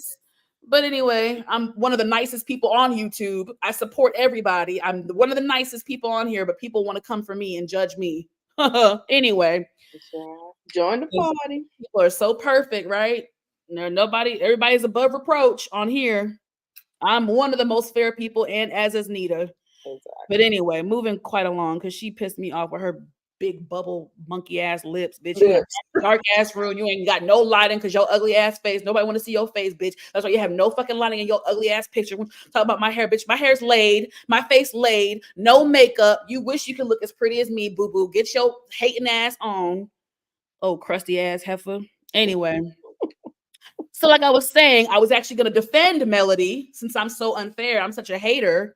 But anyway, I'm one of the nicest people on YouTube. I support everybody. I'm one of the nicest people on here, but people want to come for me and judge me. Anyway. Join the party. People are so perfect, right? Everybody's above reproach on here. I'm one of the most fair people, and as is Nita. Exactly. But anyway, moving quite along, because she pissed me off with her big bubble monkey ass lips, bitch. You have dark ass room. You ain't got no lighting because your ugly ass face. Nobody want to see your face, bitch. That's why you have no fucking lighting in your ugly ass picture. Talk about my hair, bitch. My hair's laid, my face laid, no makeup. You wish you could look as pretty as me, boo boo. Get your hating ass on. Oh, crusty ass heifer. Anyway. So like I was saying, I was actually going to defend Melody since I'm so unfair. I'm such a hater.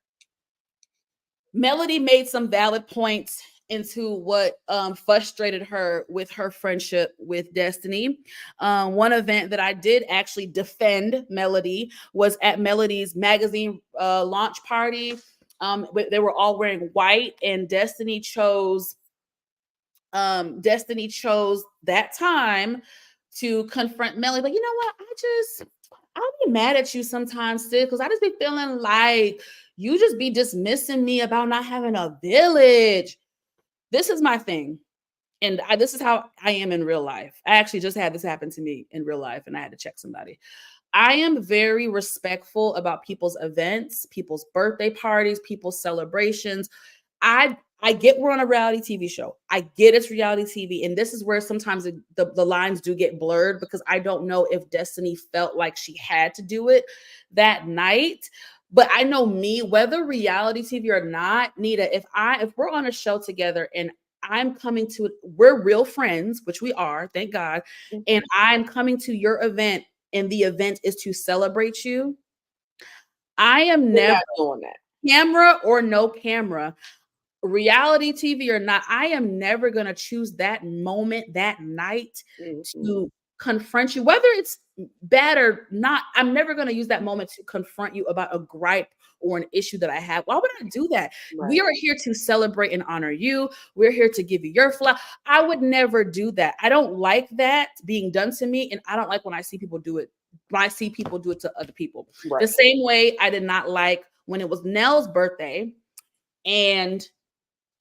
Melody made some valid points into what frustrated her with her friendship with Destiny. One event that I did actually defend Melody was at Melody's magazine launch party. They were all wearing white, and Destiny chose that time to confront Melody. But you know what? I'll be mad at you sometimes, sis, because I just be feeling like you just be dismissing me about not having a village. This is my thing. And this is how I am in real life. I actually just had this happen to me in real life, and I had to check somebody. I am very respectful about people's events, people's birthday parties, people's celebrations. I get we're on a reality TV show. I get it's reality TV. And this is where sometimes the lines do get blurred, because I don't know if Destiny felt like she had to do it that night. But I know me, whether reality TV or not, Nita, if we're on a show together and I'm coming to it, we're real friends, which we are, thank God. And I'm coming to your event, and the event is to celebrate you. I am never doing that. Camera or no camera, reality TV or not, I am never going to choose that moment, that night to confront you, whether it's bad or not. I'm never going to use that moment to confront you about a gripe or an issue that I have. Why would I do that? Right. We are here to celebrate and honor you. We're here to give you your flower. I would never do that. I don't like that being done to me. And I don't like when I see people do it. When I see people do it to other people. Right. The same way I did not like when it was Nell's birthday and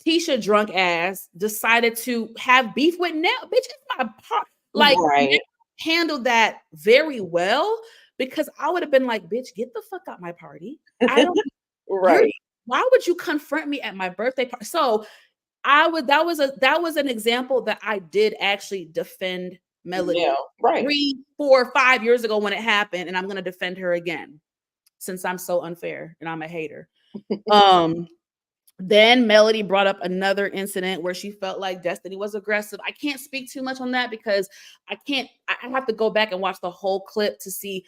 Tisha drunk ass decided to have beef with Nell. Bitch, it's my part. Like, right. Handled that very well, because I would have been like, bitch, get the fuck out my party. I don't right. Why would you confront me at my birthday party? So that was an example that I did actually defend Melody. Yeah, right. 3, 4, 5 years ago when it happened, and I'm gonna defend her again since I'm so unfair and I'm a hater. Then Melody brought up another incident where she felt like Destiny was aggressive. I can't speak too much on that because I have to go back and watch the whole clip to see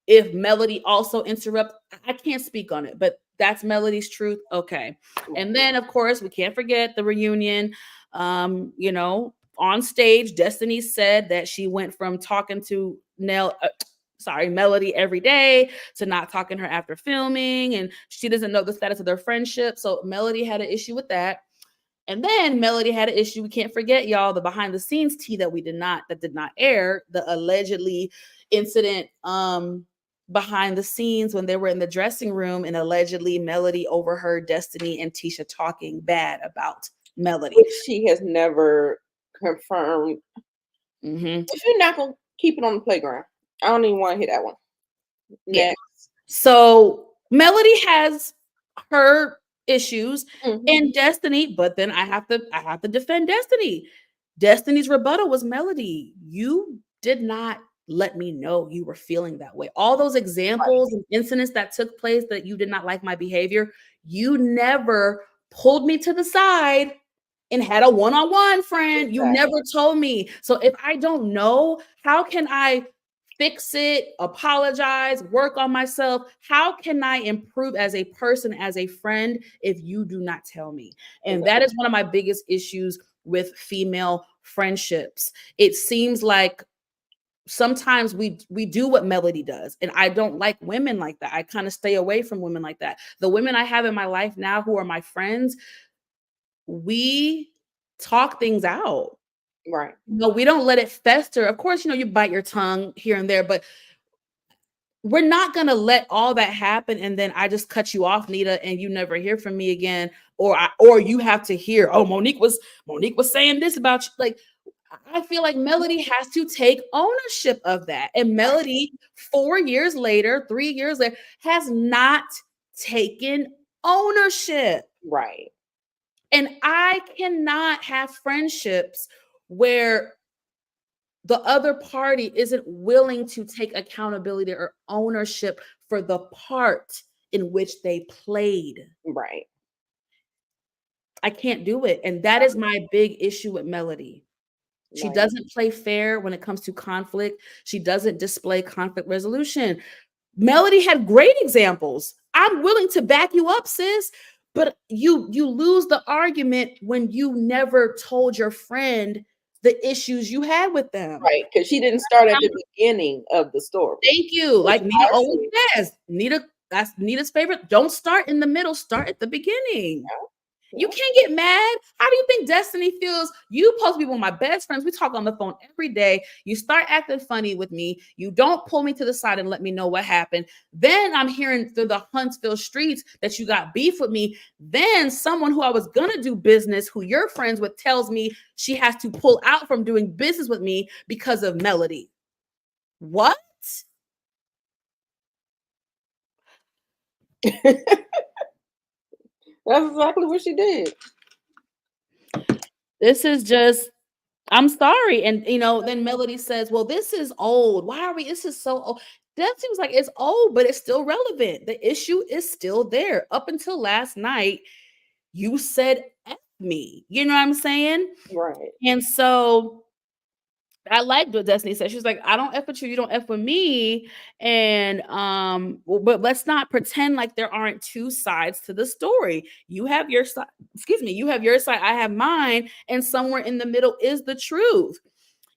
if Melody also interrupted. I can't speak on it, but that's Melody's truth. Okay. And then of course we can't forget the reunion. On stage, Destiny said that she went from talking to Melody every day to not talking to her after filming, and she doesn't know the status of their friendship. So Melody had an issue with that. And then Melody had an issue. We can't forget, y'all, the behind the scenes tea that did not air, the allegedly incident behind the scenes when they were in the dressing room and allegedly Melody overheard Destiny and Tisha talking bad about Melody. Which she has never confirmed. Mm-hmm. If you're not gonna keep it on the playground, I don't even want to hear that one. Yeah. Next. So Melody has her issues Mhm. and Destiny, but then I have to defend Destiny. Destiny's rebuttal was Melody. You did not let me know you were feeling that way. All those Right. examples and incidents that took place that you did not like my behavior, you never pulled me to the side and had a one-on-one, friend. You Exactly. never told me. So if I don't know, how can I fix it, apologize, work on myself? How can I improve as a person, as a friend, if you do not tell me? And Exactly. that is one of my biggest issues with female friendships. It seems like sometimes we do what Melody does, and I don't like women like that. I kind of stay away from women like that. The women I have in my life now who are my friends, we talk things out. Right. No, we don't let it fester. Of course, you bite your tongue here and there, but we're not gonna let all that happen and then I just cut you off, Nita, and you never hear from me again, or you have to hear, oh, Monique was saying this about you. Like, I feel like Melody has to take ownership of that, and Right. Melody, 4 years later, 3 years later, has not taken ownership. Right. And I cannot have friendships where the other party isn't willing to take accountability or ownership for the part in which they played. Right. I can't do it. And that is my big issue with Melody. She Right. doesn't play fair when it comes to conflict. She doesn't display conflict resolution. Melody had great examples. I'm willing to back you up, sis. But you lose the argument when you never told your friend the issues you had with them. Right. Because she didn't start at the beginning of the story. Thank you. Which Like Nita I always see. says, that's Nita's favorite. Don't start in the middle, start at the beginning. You Yeah. can't get mad. How do you think Destiny feels? You supposed to be one of my best friends. We talk on the phone every day. You start acting funny with me. You don't pull me to the side and let me know what happened. Then I'm hearing through the Huntsville streets that you got beef with me. Then someone who I was going to do business, who you're friends with, tells me she has to pull out from doing business with me because of Melody. What? That's exactly what she did. This is just, I'm sorry. And then Melody says, well, this is old. Why are we? This is so old. That seems like it's old, but it's still relevant. The issue is still there. Up until last night, you said F me. You know what I'm saying? Right. And so I liked what Destiny said. She's like, I don't F with you, you don't F with me. And but let's not pretend like there aren't two sides to the story. You have your side, you have your side, I have mine, and somewhere in the middle is the truth.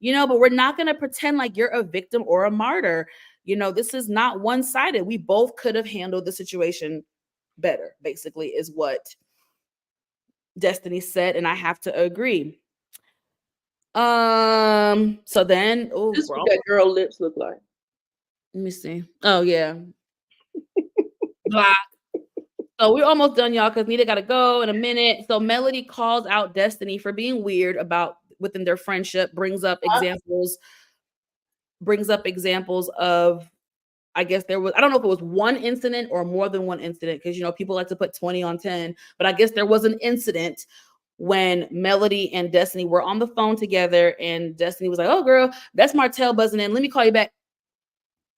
But we're not gonna pretend like you're a victim or a martyr. This is not one-sided. We both could have handled the situation better, basically, is what Destiny said, and I have to agree. So then, oh, This is what that girl lips look like. let me see. Oh yeah. Blah. So we're almost done, y'all, because Nita gotta go in a minute. So Melody calls out Destiny for being weird about within their friendship, brings up examples of, I guess there was, I don't know if it was one incident or more than one incident, because people like to put 20 on 10, but I guess there was an incident when Melody and Destiny were on the phone together, and Destiny was like, oh girl, that's Martell buzzing in. Let me call you back.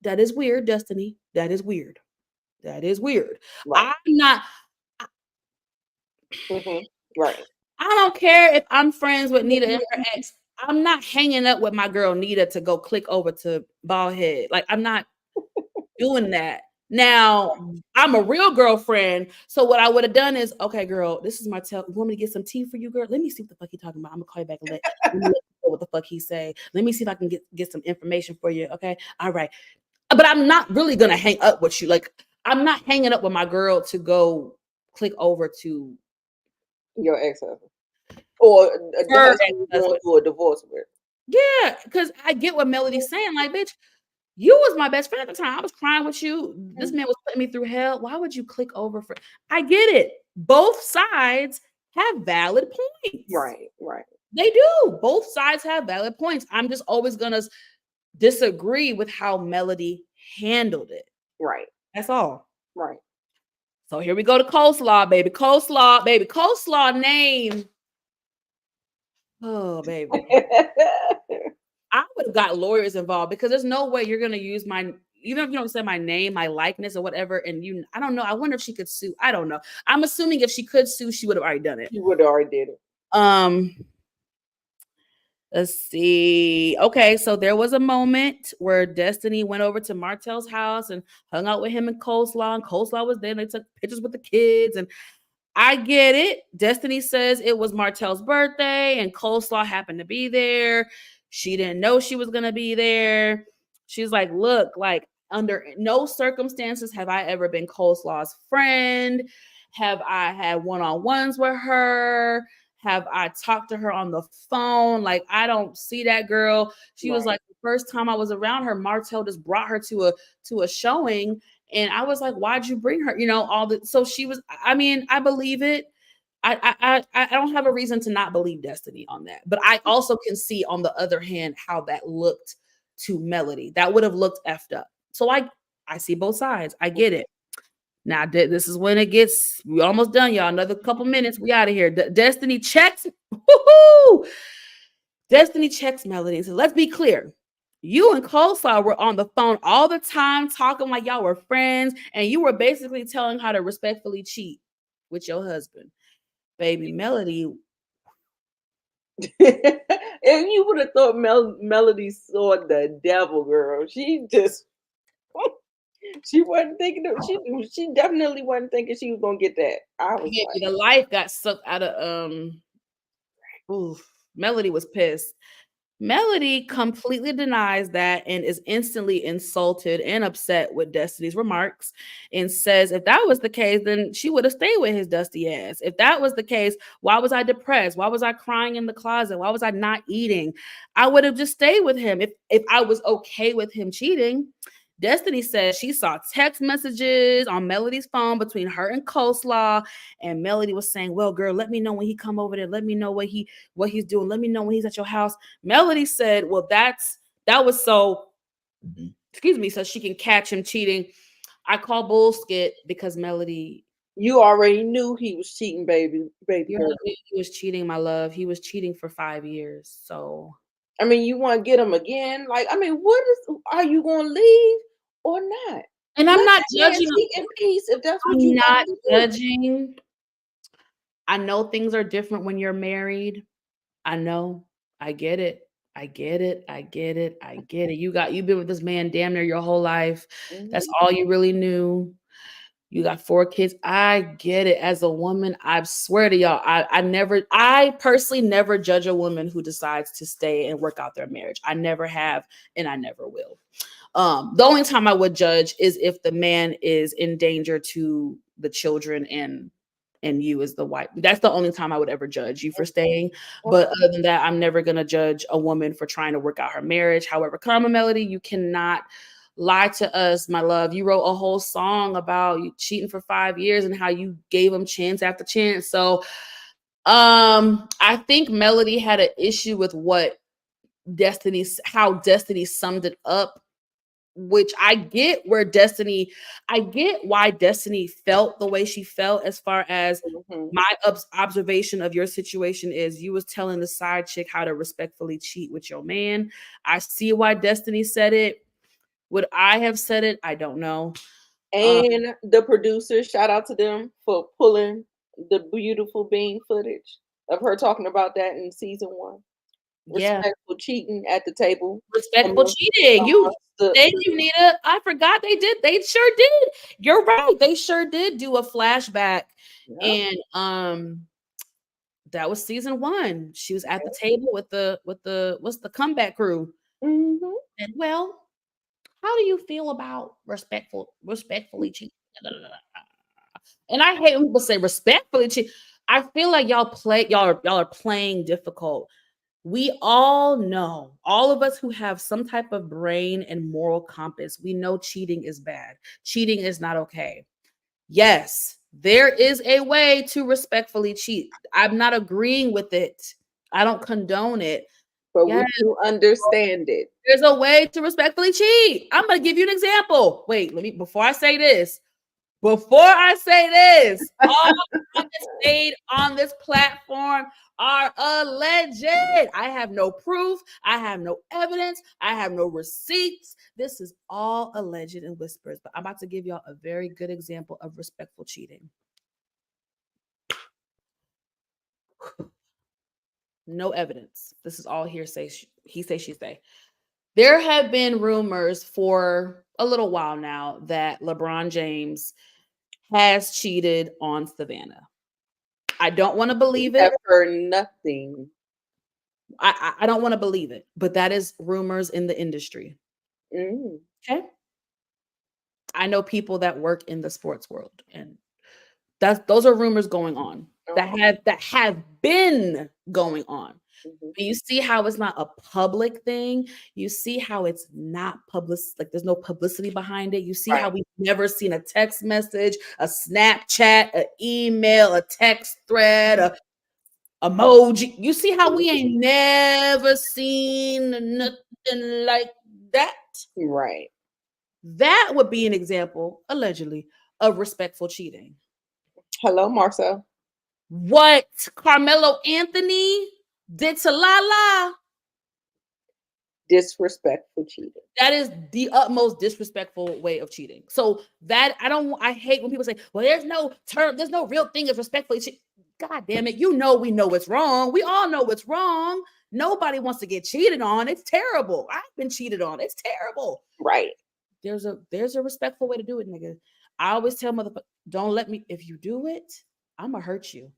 That is weird, Destiny. That is weird. That is weird. Right. I'm not, Hmm. Right. I don't care if I'm friends with Nita and her ex. I'm not hanging up with my girl Nita to go click over to Baldhead. Like, I'm not doing that. Now, I'm a real girlfriend. So what I would have done is, okay, girl, this is Martell. You want me to get some tea for you, girl? Let me see what the fuck he talking about. I'm gonna call you back and let me know what the fuck he say. Let me see if I can get some information for you. Okay. All right. But I'm not really gonna hang up with you. Like, I'm not hanging up with my girl to go click over to Your ex-husband. or the her husband you're going ex-husband. through a divorce with. Yeah, because I get what Melody's saying. Like, bitch, you was my best friend at the time. I was crying with you. This Mhm. man was putting me through hell. Why would you click over for? I get it. Both sides have valid points. Right, right, They do. Both sides have valid points. I'm just always gonna disagree with how Melody handled it. right, That's all. right. So here we go to coleslaw, baby. Coleslaw, baby. Coleslaw name. Oh, baby. I would have got lawyers involved because there's no way you're gonna use my, even if you don't say my name, my likeness, or whatever. And you, I don't know. I wonder if she could sue. I don't know. I'm assuming if she could sue, she would have already done it. You would have already did it. Um, let's see. Okay, so there was a moment where Destiny went over to Martel's house and hung out with him and Coleslaw, and Coleslaw was there. And they took pictures with the kids, and I get it. Destiny says it was Martel's birthday and Coleslaw happened to be there. She didn't know she was going to be there. She's like, look, like under no circumstances have I ever been Coleslaw's friend. Have I had one-on-ones with her? Have I talked to her on the phone? Like, I don't see that girl. She was Right. like, the first time I was around her, Martel just brought her to a showing, and I was like, why'd you bring her? You know, all the, so she was, I mean, I believe it. I don't have a reason to not believe Destiny on that. But I also can see on the other hand how that looked to Melody. That would have looked effed up. So I see both sides. I get it. Now this is when it gets, we almost done, y'all. Another couple minutes, we out of here. Destiny checks. Woo-hoo! Destiny checks Melody and says, let's be clear. You and Coleslaw were on the phone all the time talking like y'all were friends, and you were basically telling how to respectfully cheat with your husband. Baby Melody. And you would have thought Melody saw the devil, girl. She just she wasn't thinking of, she definitely wasn't thinking she was gonna get that. I was Baby, like, the life got sucked out of oof. Melody was pissed. Melody completely denies that and is instantly insulted and upset with Destiny's remarks and says if that was the case, then she would have stayed with his dusty ass. If that was the case, why was I depressed? Why was I crying in the closet? Why was I not eating? I would have just stayed with him if I was okay with him cheating. Destiny says she saw text messages on Melody's phone between her and Coleslaw, and Melody was saying, "Well, girl, let me know when he come over there. Let me know what he's doing. Let me know when he's at your house." Melody said, well, that was so, excuse me, so she can catch him cheating. I call bullshit because Melody, you already knew he was cheating, baby you girl. he was cheating, my love. He was cheating for 5 years. So, I mean, you want to get him again? Like, I mean, what is? Are you gonna leave or not? and I'm Let not that man judging. cheat in peace if that's what I'm you want not him to do. judging. I know things are different when you're married. I know. I get it. I get it. I get it. I get it. You've been with this man damn near your whole life. That's Mhm. all you really knew. You got 4 kids. I get it. As a woman, I swear to y'all, I personally never judge a woman who decides to stay and work out their marriage. I never have, and I never will. The only time I would judge is if the man is in danger to the children and you as the wife. That's the only time I would ever judge you for staying. But Okay. other than that, I'm never gonna judge a woman for trying to work out her marriage. However, Karma Melody, you cannot lie to us, my love. You wrote a whole song about you cheating for 5 years and how you gave him chance after chance. So I think Melody had an issue with what how Destiny summed it up, which I get why Destiny felt the way she felt as far as Mhm. my observation of your situation is you was telling the side chick how to respectfully cheat with your man. I see why Destiny said it. Would I have said it? I don't know. Um, And the producers, shout out to them for pulling the beautiful bean footage of her talking about that in season one. yeah, Respectful cheating at the table respectful amongst, cheating. amongst Thank you, Nita. I forgot they did. They sure did. You're right. They sure did do a flashback, yeah. and that was season one. She was at the table with the what's the comeback crew. Mhm. And well, how do you feel about respectfully cheating? And I hate when people say respectfully cheat. I feel like y'all are playing difficult. We all know, all of us who have some type of brain and moral compass, we know cheating is bad. Cheating is not okay. Yes, there is a way to respectfully cheat. I'm not agreeing with it. I don't condone it. but Yes, we do understand it. there's a way to respectfully cheat. I'm going to give you an example. Wait, let me, before I say this, all on this stage, on this platform are alleged. I have no proof. I have no evidence. I have no receipts. This is all alleged and whispers. But I'm about to give y'all a very good example of respectful cheating. No evidence. This is all hearsay. He say, she say. There have been rumors for a little while now that LeBron James has cheated on Savannah. I don't want to believe Have it. heard nothing. I don't want to believe it, but that is rumors in the industry. Mm. Okay. I know people that work in the sports world, and those are rumors going on that have been going on. Mhm. But you see how it's not a public thing. You see how it's not public, like there's no publicity behind it. You see how Right. we've never seen a text message, a Snapchat, an email, a text thread, a emoji. You see how we ain't never seen nothing like that? Right. That would be an example, allegedly, of respectful cheating. Hello, Marcel. What Carmelo Anthony did to Lala, Disrespectful cheating. that is the utmost disrespectful way of cheating. So that I hate when people say, well, there's no real thing as respectfully cheating. God damn it, we know it's wrong. We all know it's wrong. Nobody wants to get cheated on. It's terrible. I've been cheated on. It's terrible. Right. There's a respectful way to do it, nigga. I always tell motherfuckers, don't let me, if you do it, I'm gonna hurt you.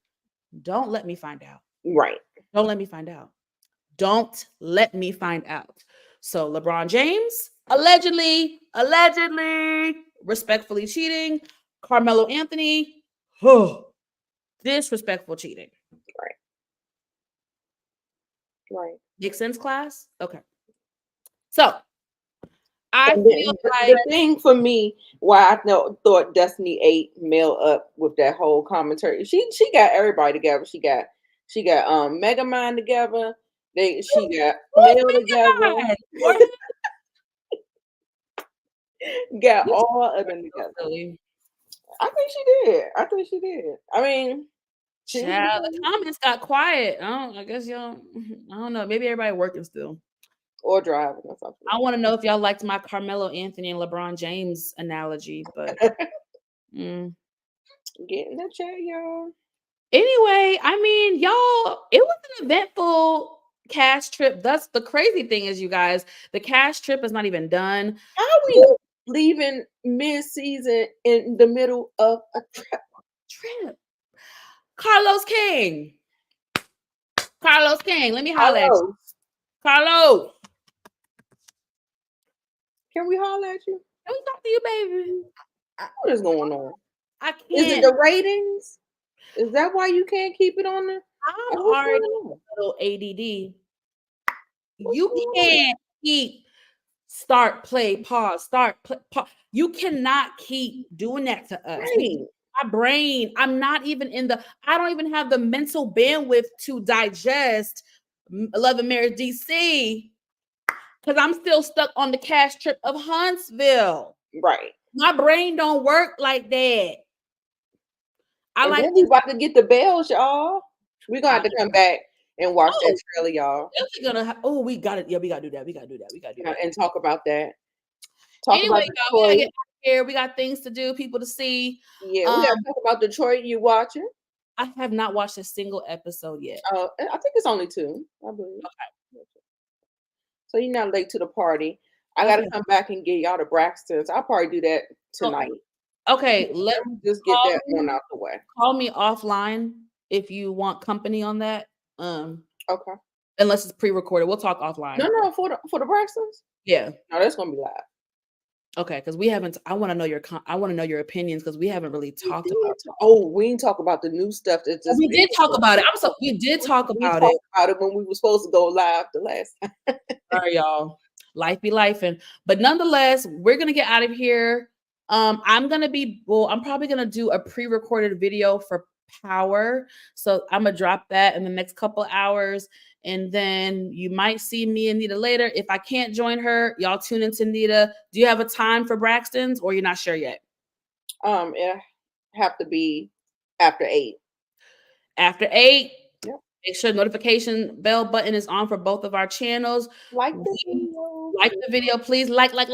Don't let me find out. Right. Don't let me find out. Don't let me find out. So LeBron James, allegedly, respectfully cheating. Carmelo Anthony, disrespectful cheating. Right. Right. Make sense, class? Okay. So I And feel then the, like, the thing for me, why I thought Destiny ate Mel up with that whole commentary. She got everybody together. She got Mega Mind together. She got who's Mel together. Megan? Or you Got so all of them together. silly. I think she did. I think she did. I mean, she was Child, the comments got quiet. I guess y'all, I don't know. Maybe everybody working still. or driving or something. I want to know if y'all liked my Carmelo Anthony and LeBron James analogy, but mm. Get in the chat, y'all. Anyway, I mean, y'all, it was an eventful cash trip. That's the crazy thing is, you guys, the cash trip is not even done. How are we leaving mid-season in the middle of a trip? Trip. Carlos King. Carlos King. Let me holler at you. Hello. Carlos. Can we holler at you? Let me talk to you, baby. What is going on? I Is it can't. the ratings? Is that why you can't keep it on there? I'm Like, what's going already on? a little ADD. What's You going on? can't keep start, play, pause, start, play, pause. You cannot keep doing that to us. Right. My brain, I don't even have the mental bandwidth to digest Love and Marriage DC because I'm still stuck on the cash trip of Huntsville. Right. My brain don't work like that. I And like, then we about to get the bells, y'all. We're gonna have I, to come back and watch that oh, trailer, y'all. we got it. Yeah, we gotta do that. We gotta do that. We gotta do that. And talk about that. Talk Anyway, about y'all, we gotta Detroit. get out of here. We got things to do, people to see. Yeah, we Um, gotta talk about Detroit. You watching? I have not watched a single episode yet. I think it's only two, I believe. So you're not late to the party. I gotta Okay. come back and get y'all the Braxtons. I'll probably do that Oh, tonight. okay, Let me just get that one out the way. call me offline if you want company on that. Okay. Unless it's pre-recorded. We'll talk offline. No, for the Braxtons. Yeah. No, that's gonna be live. Okay, because we haven't. I want to know I want to know your opinions because we haven't really We talked did about. talk, oh, we didn't talk about the new stuff that Oh, just we been did talk going about it. on. I'm so we did talk We about it. talked about it when we were supposed to go live the last time. Sorry, y'all. Life be life, but nonetheless, we're gonna get out of here. I'm probably gonna do a pre-recorded video for Power. So I'm gonna drop that in the next couple hours. And then you might see me and Nita later. If I can't join her, y'all tune into Nita. Do you have a time for Braxton's or you're not sure yet? It have to be after 8. After 8, Yep. make sure notification bell button is on for both of our channels. Like the We video. like the video, please like. We're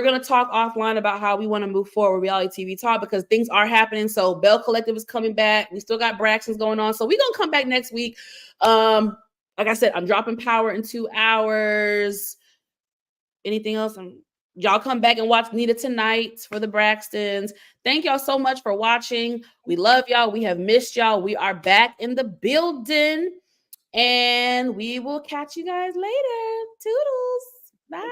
gonna talk offline about how we want to move forward with reality TV talk because things are happening. So Bell Collective is coming back. We still got Braxton's going on, so we're gonna come back next week. Like I said, I'm dropping Power in 2 hours. Anything else? Y'all come back and watch Nita tonight for the Braxtons. Thank y'all so much for watching. We love y'all. We have missed y'all. We are back in the building. And we will catch you guys later. Toodles. Bye.